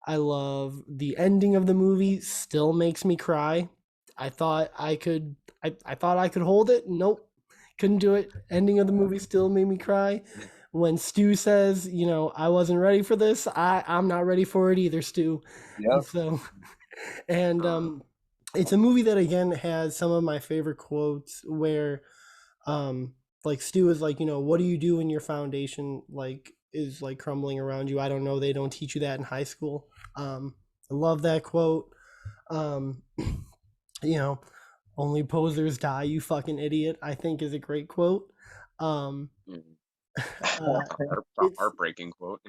I love the ending of the movie. Still makes me cry. I thought I could hold it. Nope. Couldn't do it. Ending of the movie still made me cry. When Stu says, I wasn't ready for this, I'm not ready for it either, Stu. Yep. So, and it's a movie that again has some of my favorite quotes where like Stu is like, what do you do when your foundation like is like crumbling around you? I don't know, they don't teach you that in high school. I love that quote. Only posers die, you fucking idiot, I think is a great quote. Heartbreaking quote.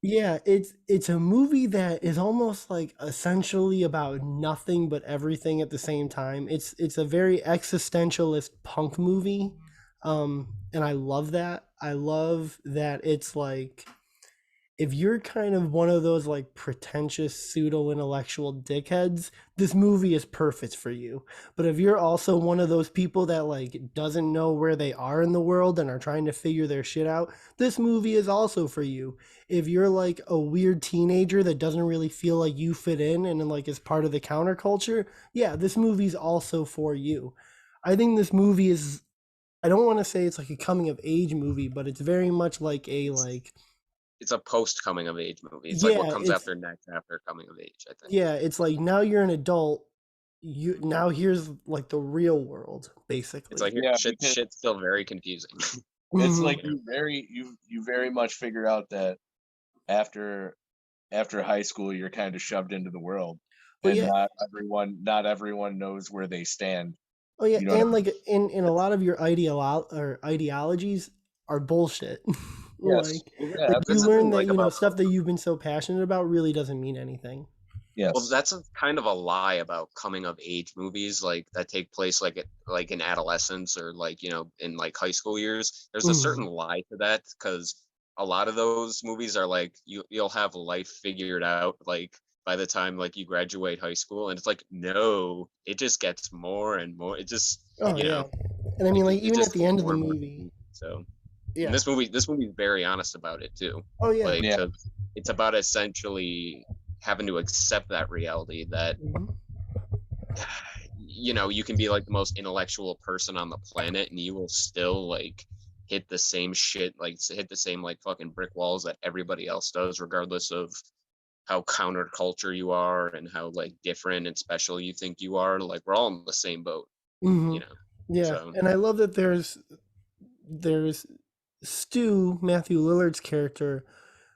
Yeah, it's a movie that is almost like essentially about nothing but everything at the same time. It's a very existentialist punk movie, and I love that. I love that it's like if you're kind of one of those like pretentious pseudo-intellectual dickheads, this movie is perfect for you. But if you're also one of those people that like doesn't know where they are in the world and are trying to figure their shit out, this movie is also for you. If you're like a weird teenager that doesn't really feel like you fit in and like is part of the counterculture, yeah, this movie's also for you. I think this movie is, I don't want to say it's like a coming of age movie, but it's very much like a like, it's a post coming of age movie. It's yeah, like what comes after next after coming of age, I think. Yeah, it's like now you're an adult. You now here's like the real world, basically. It's like shit's still very confusing. It's like you very much figure out that after high school you're kind of shoved into the world, and not everyone knows where they stand. Oh yeah, and like in a lot of your ideologies are bullshit. Yes. like you learn that stuff that you've been so passionate about really doesn't mean anything. Yes. Well, that's kind of a lie about coming of age movies, like that take place like in adolescence or like in like high school years. There's a certain lie to that, because a lot of those movies are like you'll have life figured out like by the time like you graduate high school, and it's like, no, it just gets more and more. It just and I mean like even at the end of the movie. So and this movie is very honest about it too. Oh yeah. Like it's about essentially having to accept that reality that you can be like the most intellectual person on the planet and you will still like hit the same shit, like hit the same like fucking brick walls that everybody else does, regardless of how counterculture you are and how like different and special you think you are. Like we're all in the same boat. Yeah. So. And I love that there's Stu, Matthew Lillard's character,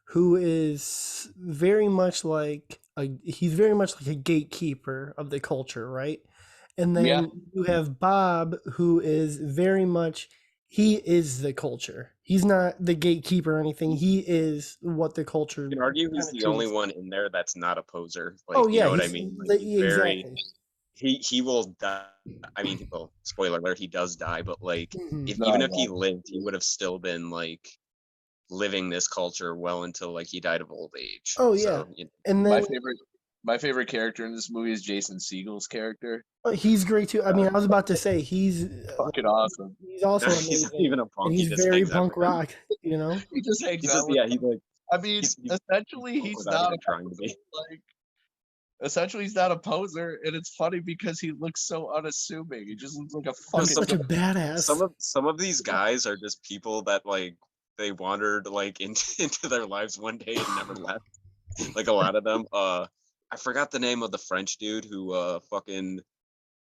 who is very much like he's very much like a gatekeeper of the culture, right? And then you have Bob, who is very much, he is the culture. He's not the gatekeeper or anything. He is what the culture. You can argue he's the only one in there that's not a poser. Like, oh yeah, you know what I mean? Like, exactly. He will die. I mean, well, spoiler alert, he does die. But like, even if he lived, he would have still been like living this culture well until like he died of old age. Oh yeah. So, and then my favorite character in this movie is Jason Segel's character. He's great too. I mean, I was about to say he's fucking awesome. He's also amazing. He's not even a punk. And he's very punk rock, He just hangs out. He's like. I mean, essentially, he's not trying to be like. Essentially, he's not a poser, and it's funny because he looks so unassuming. He just looks like a fucking such a badass. Some of these guys are just people that like they wandered like into their lives one day and never left. Like a lot of them. I forgot the name of the French dude who fucking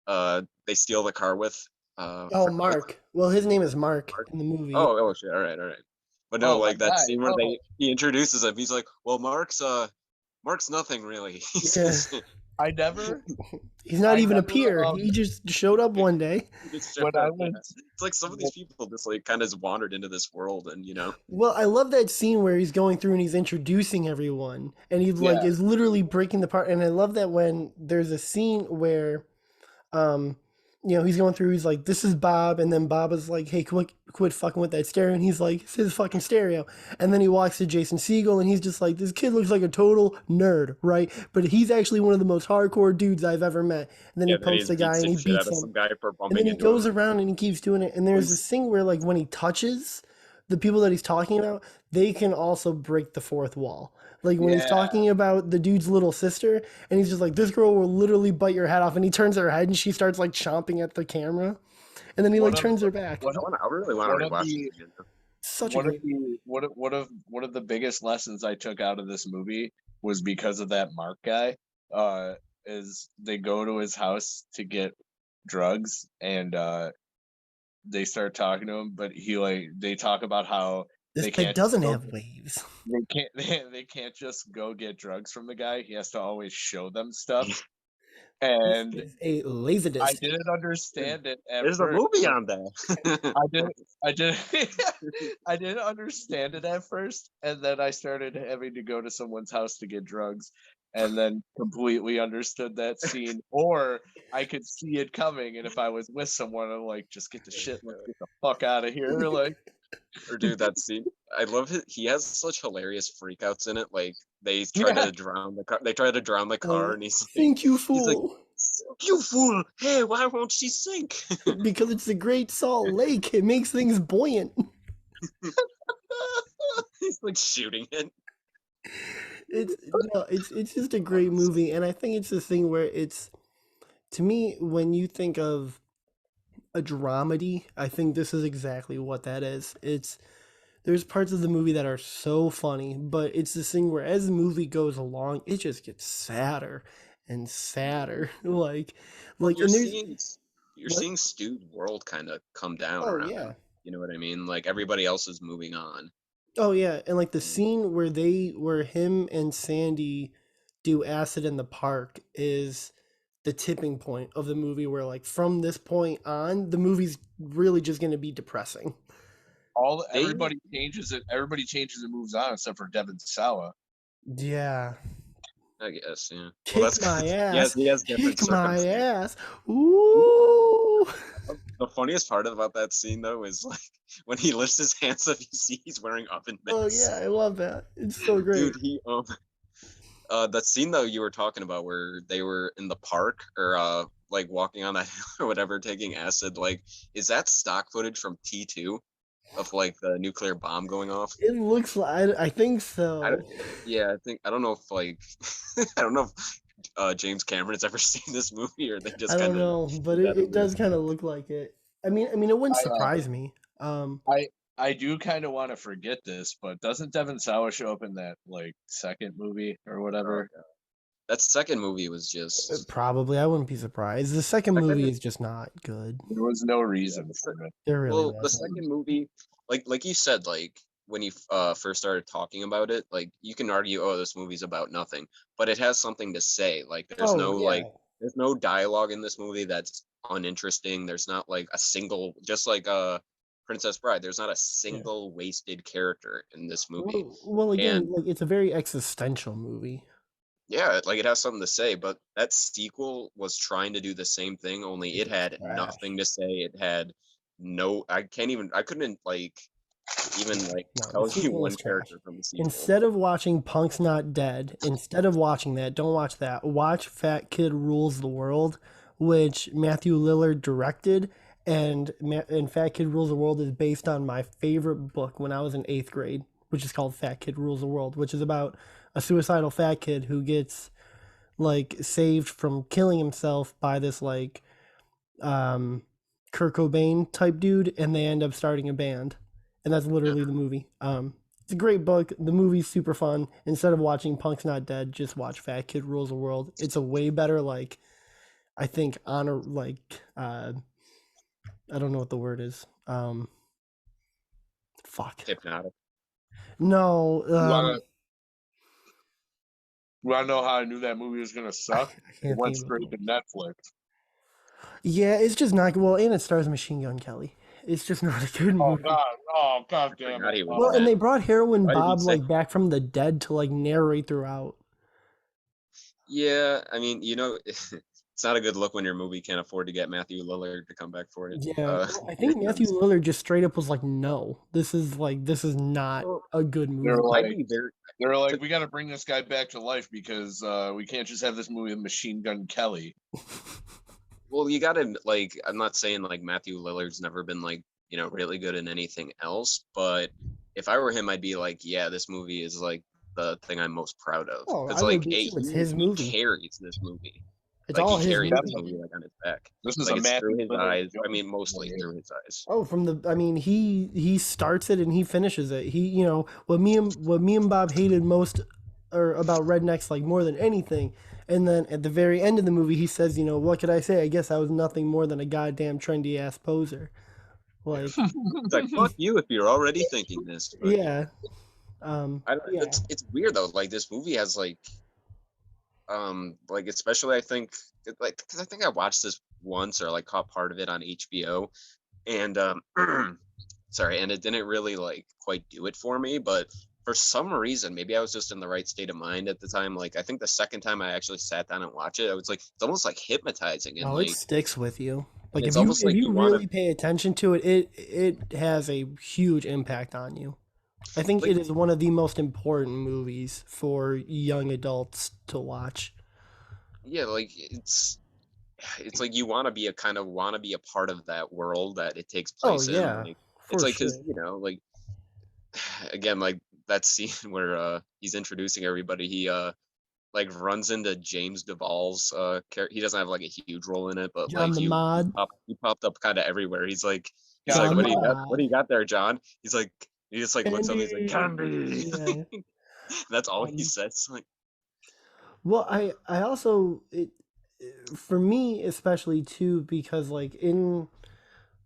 they steal the car with. Mark. Well, his name is Mark in the movie. Oh shit. All right. But no, like that scene where he introduces him. He's like, well, Mark's nothing really. I never. He's not even a peer. He just showed up one day. It's like some of these people just like kind of wandered into this world, and Well, I love that scene where he's going through and he's introducing everyone, and he like is literally breaking the part. And I love that when there's a scene where, he's going through. He's like, "This is Bob," and then Bob is like, "Hey, quit fucking with that stereo." And he's like, "It's his fucking stereo." And then he walks to Jason Segel, and he's just like, "This kid looks like a total nerd, right? But he's actually one of the most hardcore dudes I've ever met." And then he pumps the guy and he beats him. And then he goes around and he keeps doing it. And there's this thing where like when he touches the people that he's talking about, they can also break the fourth wall. Like when he's talking about the dude's little sister, and he's just like, "This girl will literally bite your head off," and he turns her head and she starts like chomping at the camera, and then he turns her back. I really want to rewatch it again. Such one of the biggest lessons I took out of this movie was because of that Mark guy. Is they go to his house to get drugs, and they start talking to him, but they talk about how this kid doesn't have waves. They can't just go get drugs from the guy. He has to always show them stuff. And a laserdisc. I didn't understand it. There's a movie on that. I didn't understand it at first, and then I started having to go to someone's house to get drugs, and then completely understood that scene. Or I could see it coming, and if I was with someone, I'm like, just get the shit, let's get the fuck out of here. Like, Or dude, that scene. I love it. He has such hilarious freakouts in it. Like they try to drown the car. They try to drown the car, and he's like, "Thank you, fool." "You fool! Hey, why won't she sink?" Because it's the Great Salt Lake. It makes things buoyant. He's like shooting it. It's just a great movie, and I think it's this thing where it's, to me, when you think of a dramedy, I think this is exactly what that is. There's parts of the movie that are so funny, but it's this thing where as the movie goes along, it just gets sadder and sadder. Like You're and there's seeing Stu's world kind of come down oh around yeah. him. You know what I mean? Like everybody else is moving on. Oh yeah, and like the scene where him and Sandy do acid in the park is the tipping point of the movie, where like from this point on the movie's really just going to be depressing. Everybody changes it. Everybody changes and moves on except for Devin Sawa. Yeah. I guess, yeah. Kick my ass. He has different Kick my circumstances. ass. Ooh. The funniest part about that scene though is like when he lifts his hands up, you see he's wearing oven mitts. Oh yeah, I love that. It's so great. Dude, that scene though you were talking about where they were in the park or like walking on that hill or whatever, taking acid, like is that stock footage from T2 of like the nuclear bomb going off? It looks like, I think so. I don't know if like I don't know if James Cameron's ever seen this movie or they just I don't kind of know, but it does kind of look like it. I mean it wouldn't surprise me. I do kind of want to forget this, but doesn't Devin Sawa show up in that like second movie or whatever? Oh, that second movie was just probably. I wouldn't be surprised. The second movie is just not good. There was no reason for it. There really well, the second movie, like you said, like when you first started talking about it, like you can argue, oh, this movie's about nothing, but it has something to say. Like there's there's no dialogue in this movie that's uninteresting. There's not like a single, just like Princess Bride. There's not a single wasted character in this movie. Well, again, like it's a very existential movie. Yeah, like it has something to say, but that sequel was trying to do the same thing, only it had nothing to say. It had I couldn't like even like tell you one character from the sequel. Instead of watching Punk's Not Dead, instead of watching that, don't watch that. Watch Fat Kid Rules the World, which Matthew Lillard directed, and Fat Kid Rules the World is based on my favorite book when I was in 8th grade, which is called Fat Kid Rules the World, which is about a suicidal fat kid who gets like saved from killing himself by this like Kurt Cobain type dude, and they end up starting a band, and that's literally the movie. It's a great book. The movie's super fun. Instead of watching Punk's Not Dead, just watch Fat Kid Rules the World. It's a way better, like, I think, honor, like, I don't know what the word is. Fuck. Hypnotic. No. You want to know how I knew that movie was going to suck? It went straight to Netflix. Yeah, it's just not, well, and it stars Machine Gun Kelly. It's just not a good movie. God damn it. Well, and they brought Heroin Bob like back from the dead to like narrate throughout. Yeah, I mean, you know, it's not a good look when your movie can't afford to get Matthew Lillard to come back for it. Yeah, I think Matthew Lillard just straight up was like, "No, this is not a good movie." They're like, we got to bring this guy back to life because we can't just have this movie with Machine Gun Kelly. Well, you gotta, like, I'm not saying like Matthew Lillard's never been like, you know, really good in anything else, but if I were him, I'd be like, yeah, this movie is like the thing I'm most proud of. Because like, it's his movie. He carries this movie. It's like, all he his carries this movie like on his back. This is like, a it's through his eyes. Jones. I mean, mostly through his eyes. Oh, he starts it and he finishes it. He, you know, what me and Bob hated most or about rednecks like more than anything. And then at the very end of the movie, he says, you know, what could I say? I guess I was nothing more than a goddamn trendy ass poser. Like, it's like, fuck you if you're already thinking this. But, yeah. It's weird though. Like this movie has like especially I think like because I think I watched this once or like caught part of it on HBO, and sorry, and it didn't really like quite do it for me, but for some reason, maybe I was just in the right state of mind at the time. Like, I think the second time I actually sat down and watched it, I was like, it's almost like hypnotizing. And it sticks with you. Like it's if almost like you you really want pay attention to it, it has a huge impact on you. I think like it is one of the most important movies for young adults to watch. yeah, like it's like you want to be a kind of want to be a part of that world that it takes Oh place in. yeah, Like it's for like sure. because like again like that scene where he's introducing everybody. He like runs into James Duvall's he doesn't have like a huge role in it, but John like the Mod. he popped up kind of everywhere. He's like, John what the do you got? What do Mod. you got there, John? He's like, he just like looks up. He's like, Candy. candy. Yeah. That's all he says. Like, Well, I also for me especially too because like in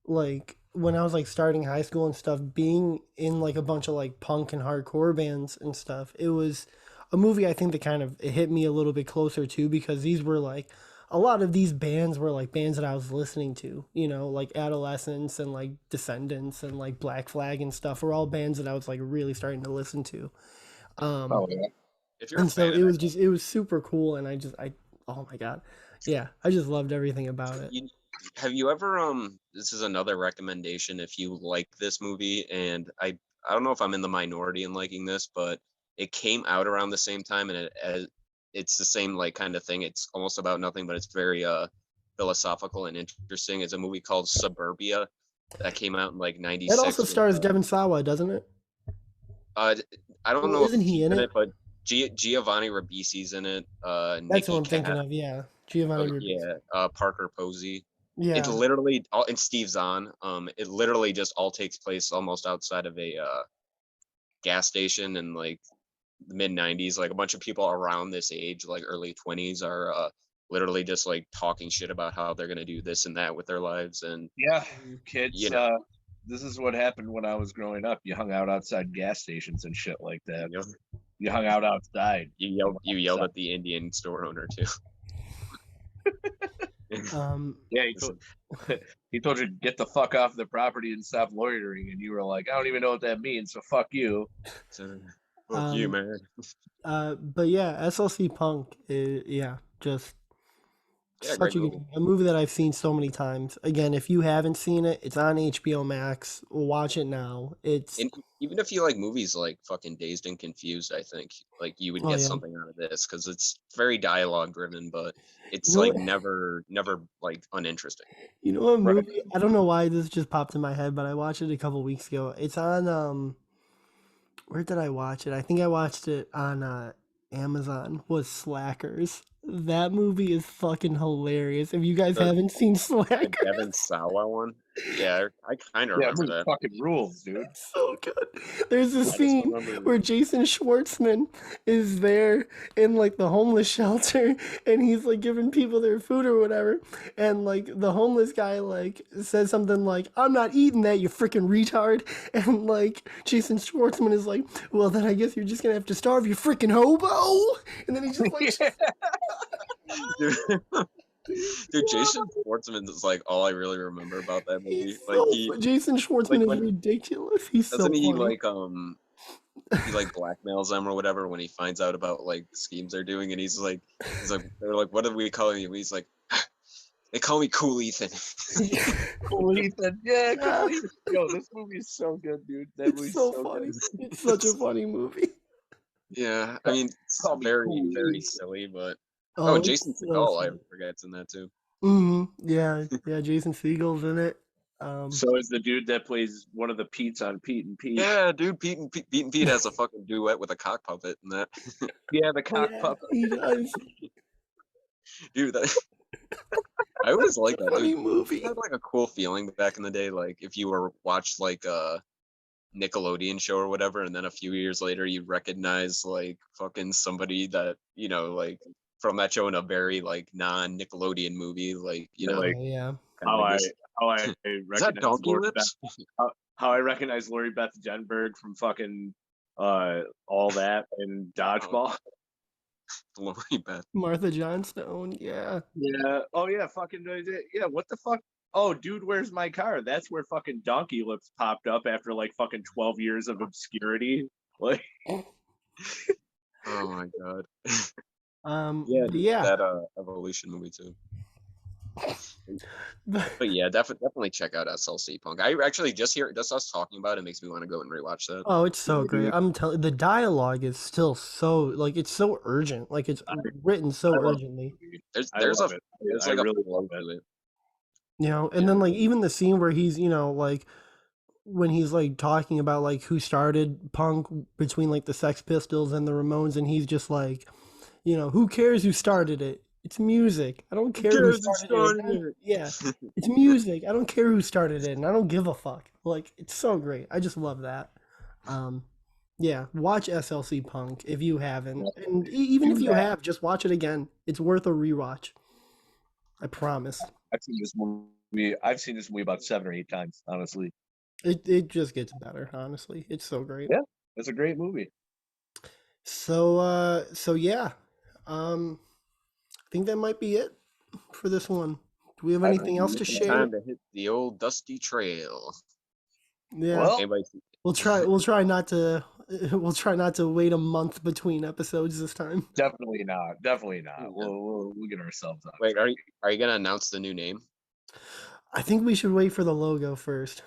like when I was like starting high school and stuff, being in like a bunch of like punk and hardcore bands and stuff, it was a movie I think that kind of it hit me a little bit closer to because these were like a lot of these bands were like bands that I was listening to, you know, like Adolescence and like Descendants and like Black Flag and stuff were all bands that I was like really starting to listen to. Oh yeah. if you're a And so fan of it was that, just it was super cool and I oh my god. Yeah, I just loved everything about it. you, have you ever this is another recommendation if you like this movie, and I don't know if I'm in the minority in liking this, but it came out around the same time, and it's the same like kind of thing. It's almost about nothing, but it's very philosophical and interesting. It's a movie called Suburbia that came out in like That also '96 with stars Devin Sawa, doesn't it? uh I don't Well, know if isn't he he's in in it? it, but Giovanni Ribisi's in it. That's what Nikki I'm thinking Cat. of. Yeah, Giovanni Oh Ribisi. yeah, Parker Posey. It Yeah. literally all and Steve Zahn. It literally just all takes place almost outside of a gas station in like the mid '90s. Like a bunch of people around this age, like early 20s, are literally just like talking shit about how they're gonna do this and that with their lives, and Yeah, you kids. know, This is what happened when I was growing up. You hung out outside gas stations and shit like that. you know, You hung out outside. you yelled at the Indian store owner too. Yeah, he told you to get the fuck off the property and stop loitering, and you were like, I don't even know what that means, so fuck you. So, fuck you, man. But yeah, SLC Punk is yeah, just Yeah, great such a movie. good a movie that I've seen so many times. Again, if you haven't seen it, it's on HBO Max. Watch it now. It's And even if you like movies like fucking Dazed and Confused, I think like you would oh get yeah. something out of this because it's very dialogue driven, but You it's know like what? never like uninteresting. You know what Right. movie? I don't know why this just popped in my head, but I watched it a couple weeks ago. It's on where did I watch it? I think I watched it on Amazon. Was Slackers. That movie is fucking hilarious. If you guys The haven't seen the Devon Slackers, Sawa one, yeah, I kind of Yeah, remember movie that. fucking rules, dude. it's so good. There's a I just scene remember, where Jason Schwartzman is there in like the homeless shelter and he's like giving people their food or whatever. And like the homeless guy like says something like, I'm not eating that, you freaking retard. And like Jason Schwartzman is like, well then I guess you're just gonna have to starve, you freaking hobo. And then he just like dude, dude, Jason Schwartzman is like all I really remember about that movie. he's Like Jason like Schwartzman is when ridiculous. He's so doesn't he funny. like he like blackmails them or whatever when he finds out about like schemes they're doing, and he's like they're like, what do we call you? He's like, they call me Cool Ethan. Cool Ethan. Yeah, Yeah. Cool Ethan. Yo, this movie is so good, dude. That It's movie's so so funny. good. It's such a funny movie. Yeah, I mean, it's Call me very Cool very Ethan. silly, but Oh, Jason it's so Segel, I funny. forget's in that too. Yeah, yeah. Jason Segel's in it. So is the dude that plays one of the Pete's on Pete and Pete. Yeah, dude, Pete and Pete has a fucking duet with a cock puppet in that. Yeah, the Oh cock yeah, puppet. he does. Dude, that I always like that, Funny dude. movie. It had like a cool feeling back in the day, like if you were watched like a Nickelodeon show or whatever, and then a few years later you recognize like fucking somebody that you know like from that show in a very like non-Nickelodeon movie, like you know, Like Oh yeah. kind of just how I is that recognize Donkey Lori Beth, Lips? how I recognize Lori Beth Denberg from fucking all that and Dodgeball. Lori Beth. Martha Johnstone. Yeah. Yeah. Oh yeah. Fucking yeah. What the fuck? Oh, dude, where's my car? That's where fucking Donkey Lips popped up after like fucking 12 years of obscurity. Like, Oh my god. Um. Yeah, But yeah. that Evolution movie too. But yeah, definitely check out SLC Punk. I actually just us talking about it makes me want to go and rewatch that. Oh, it's so great. I'm telling the dialogue is still so like it's so urgent. Like it's written so urgently. There's like a flow to it. You know, and then like even the scene where he's, you know, like when he's like talking about like who started punk between like the Sex Pistols and the Ramones, and he's just like, you know, who cares who started it? It's music. I don't care who started it. Yeah, it's music. I don't care who started it, and I don't give a fuck. Like, it's so great. I just love that. Yeah, watch SLC Punk if you haven't, and even if you have, just watch it again. It's worth a rewatch. I promise. I've seen this movie about 7 or 8 times, honestly. It just gets better, honestly. It's so great. Yeah, it's a great movie. So yeah. I think that might be it for this one. Do we have anything else to share? Time to hit the old dusty trail. Yeah. Well, we'll try not to wait a month between episodes this time. Definitely not. We'll get ourselves out. Wait, are you gonna announce the new name? I think we should wait for the logo first.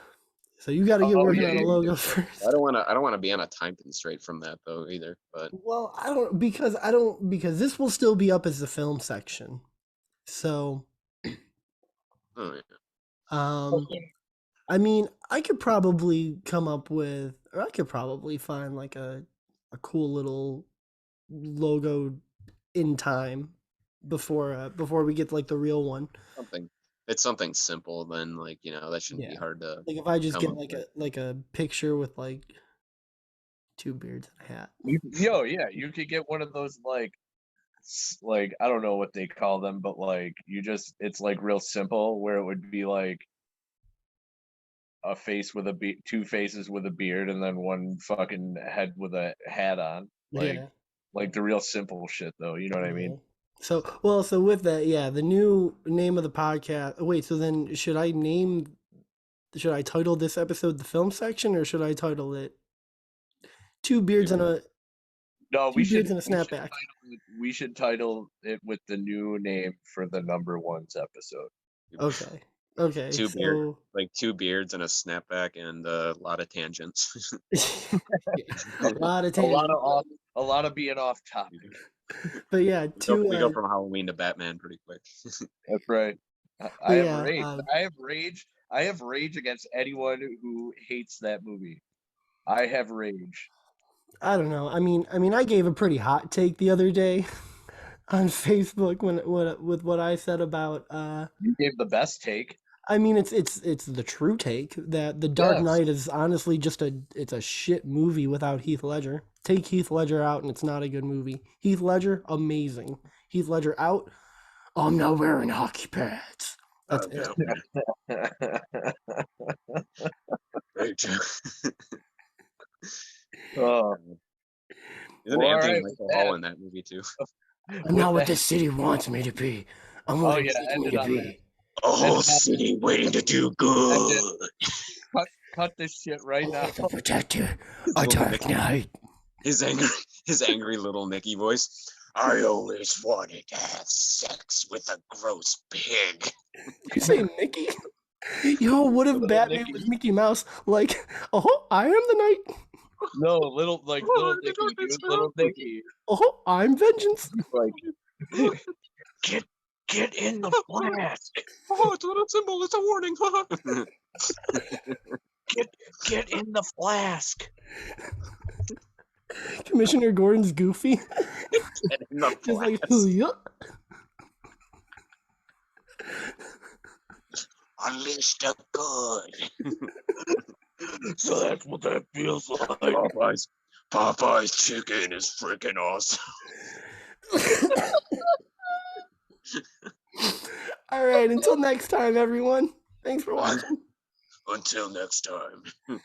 So you got to get working on the logo first. I don't want to be on a time constraint from that though either. But well, because this will still be up as the film section. So, I mean, I could probably come up with, or I could probably find like a cool little logo in time before we get like the real one. It's something simple, then like, you know, that shouldn't be hard to like if I just get like a picture with like 2 beards and a hat. You could get one of those like I don't know what they call them, but like it's like real simple where it would be like a face with 2 faces with a beard and then one fucking head with a hat on. Like the real simple shit though, you know what I mean? So with that, the new name of the podcast. Wait, so then should I title this episode the film section, or should I title it 2 beards and a we should and a snapback? We should title it with the new name for the number 1's episode. Okay. 2 beards and a snapback and a lot of tangents. A lot of tangents. A lot of being off topic. But yeah, we go from Halloween to Batman pretty quick. That's right. I have rage. I have rage against anyone who hates that movie. I have rage. I don't know. I mean, I gave a pretty hot take the other day on Facebook with what I said about. You gave the best take. I mean, it's the true take that The Dark Knight is honestly just it's a shit movie without Heath Ledger. Take Heath Ledger out and it's not a good movie. Heath Ledger, amazing. Heath Ledger out, I'm not wearing hockey pads. That's it. Very true. Isn't Anthony Michael Hall in that movie too? I'm not what the city wants me to be. I'm what it needs me to be. A whole city waiting to do good. Cut this shit right now. The Protector, a Dark Knight. His angry little Nicky voice. I always wanted to have sex with a gross pig. You say Mickey? Yo, what if Batman was Mickey Mouse? Like, I am the knight. No, little Nicky, dude, little Nicky. I'm vengeance. Like, get in the flask. It's not a symbol. It's a warning. Get in the flask. Commissioner Gordon's Goofy. Get in the Just like, unleash the good. So that's what that feels like. Popeye's chicken is freaking awesome. All right, until next time, everyone. Thanks for watching. Until next time.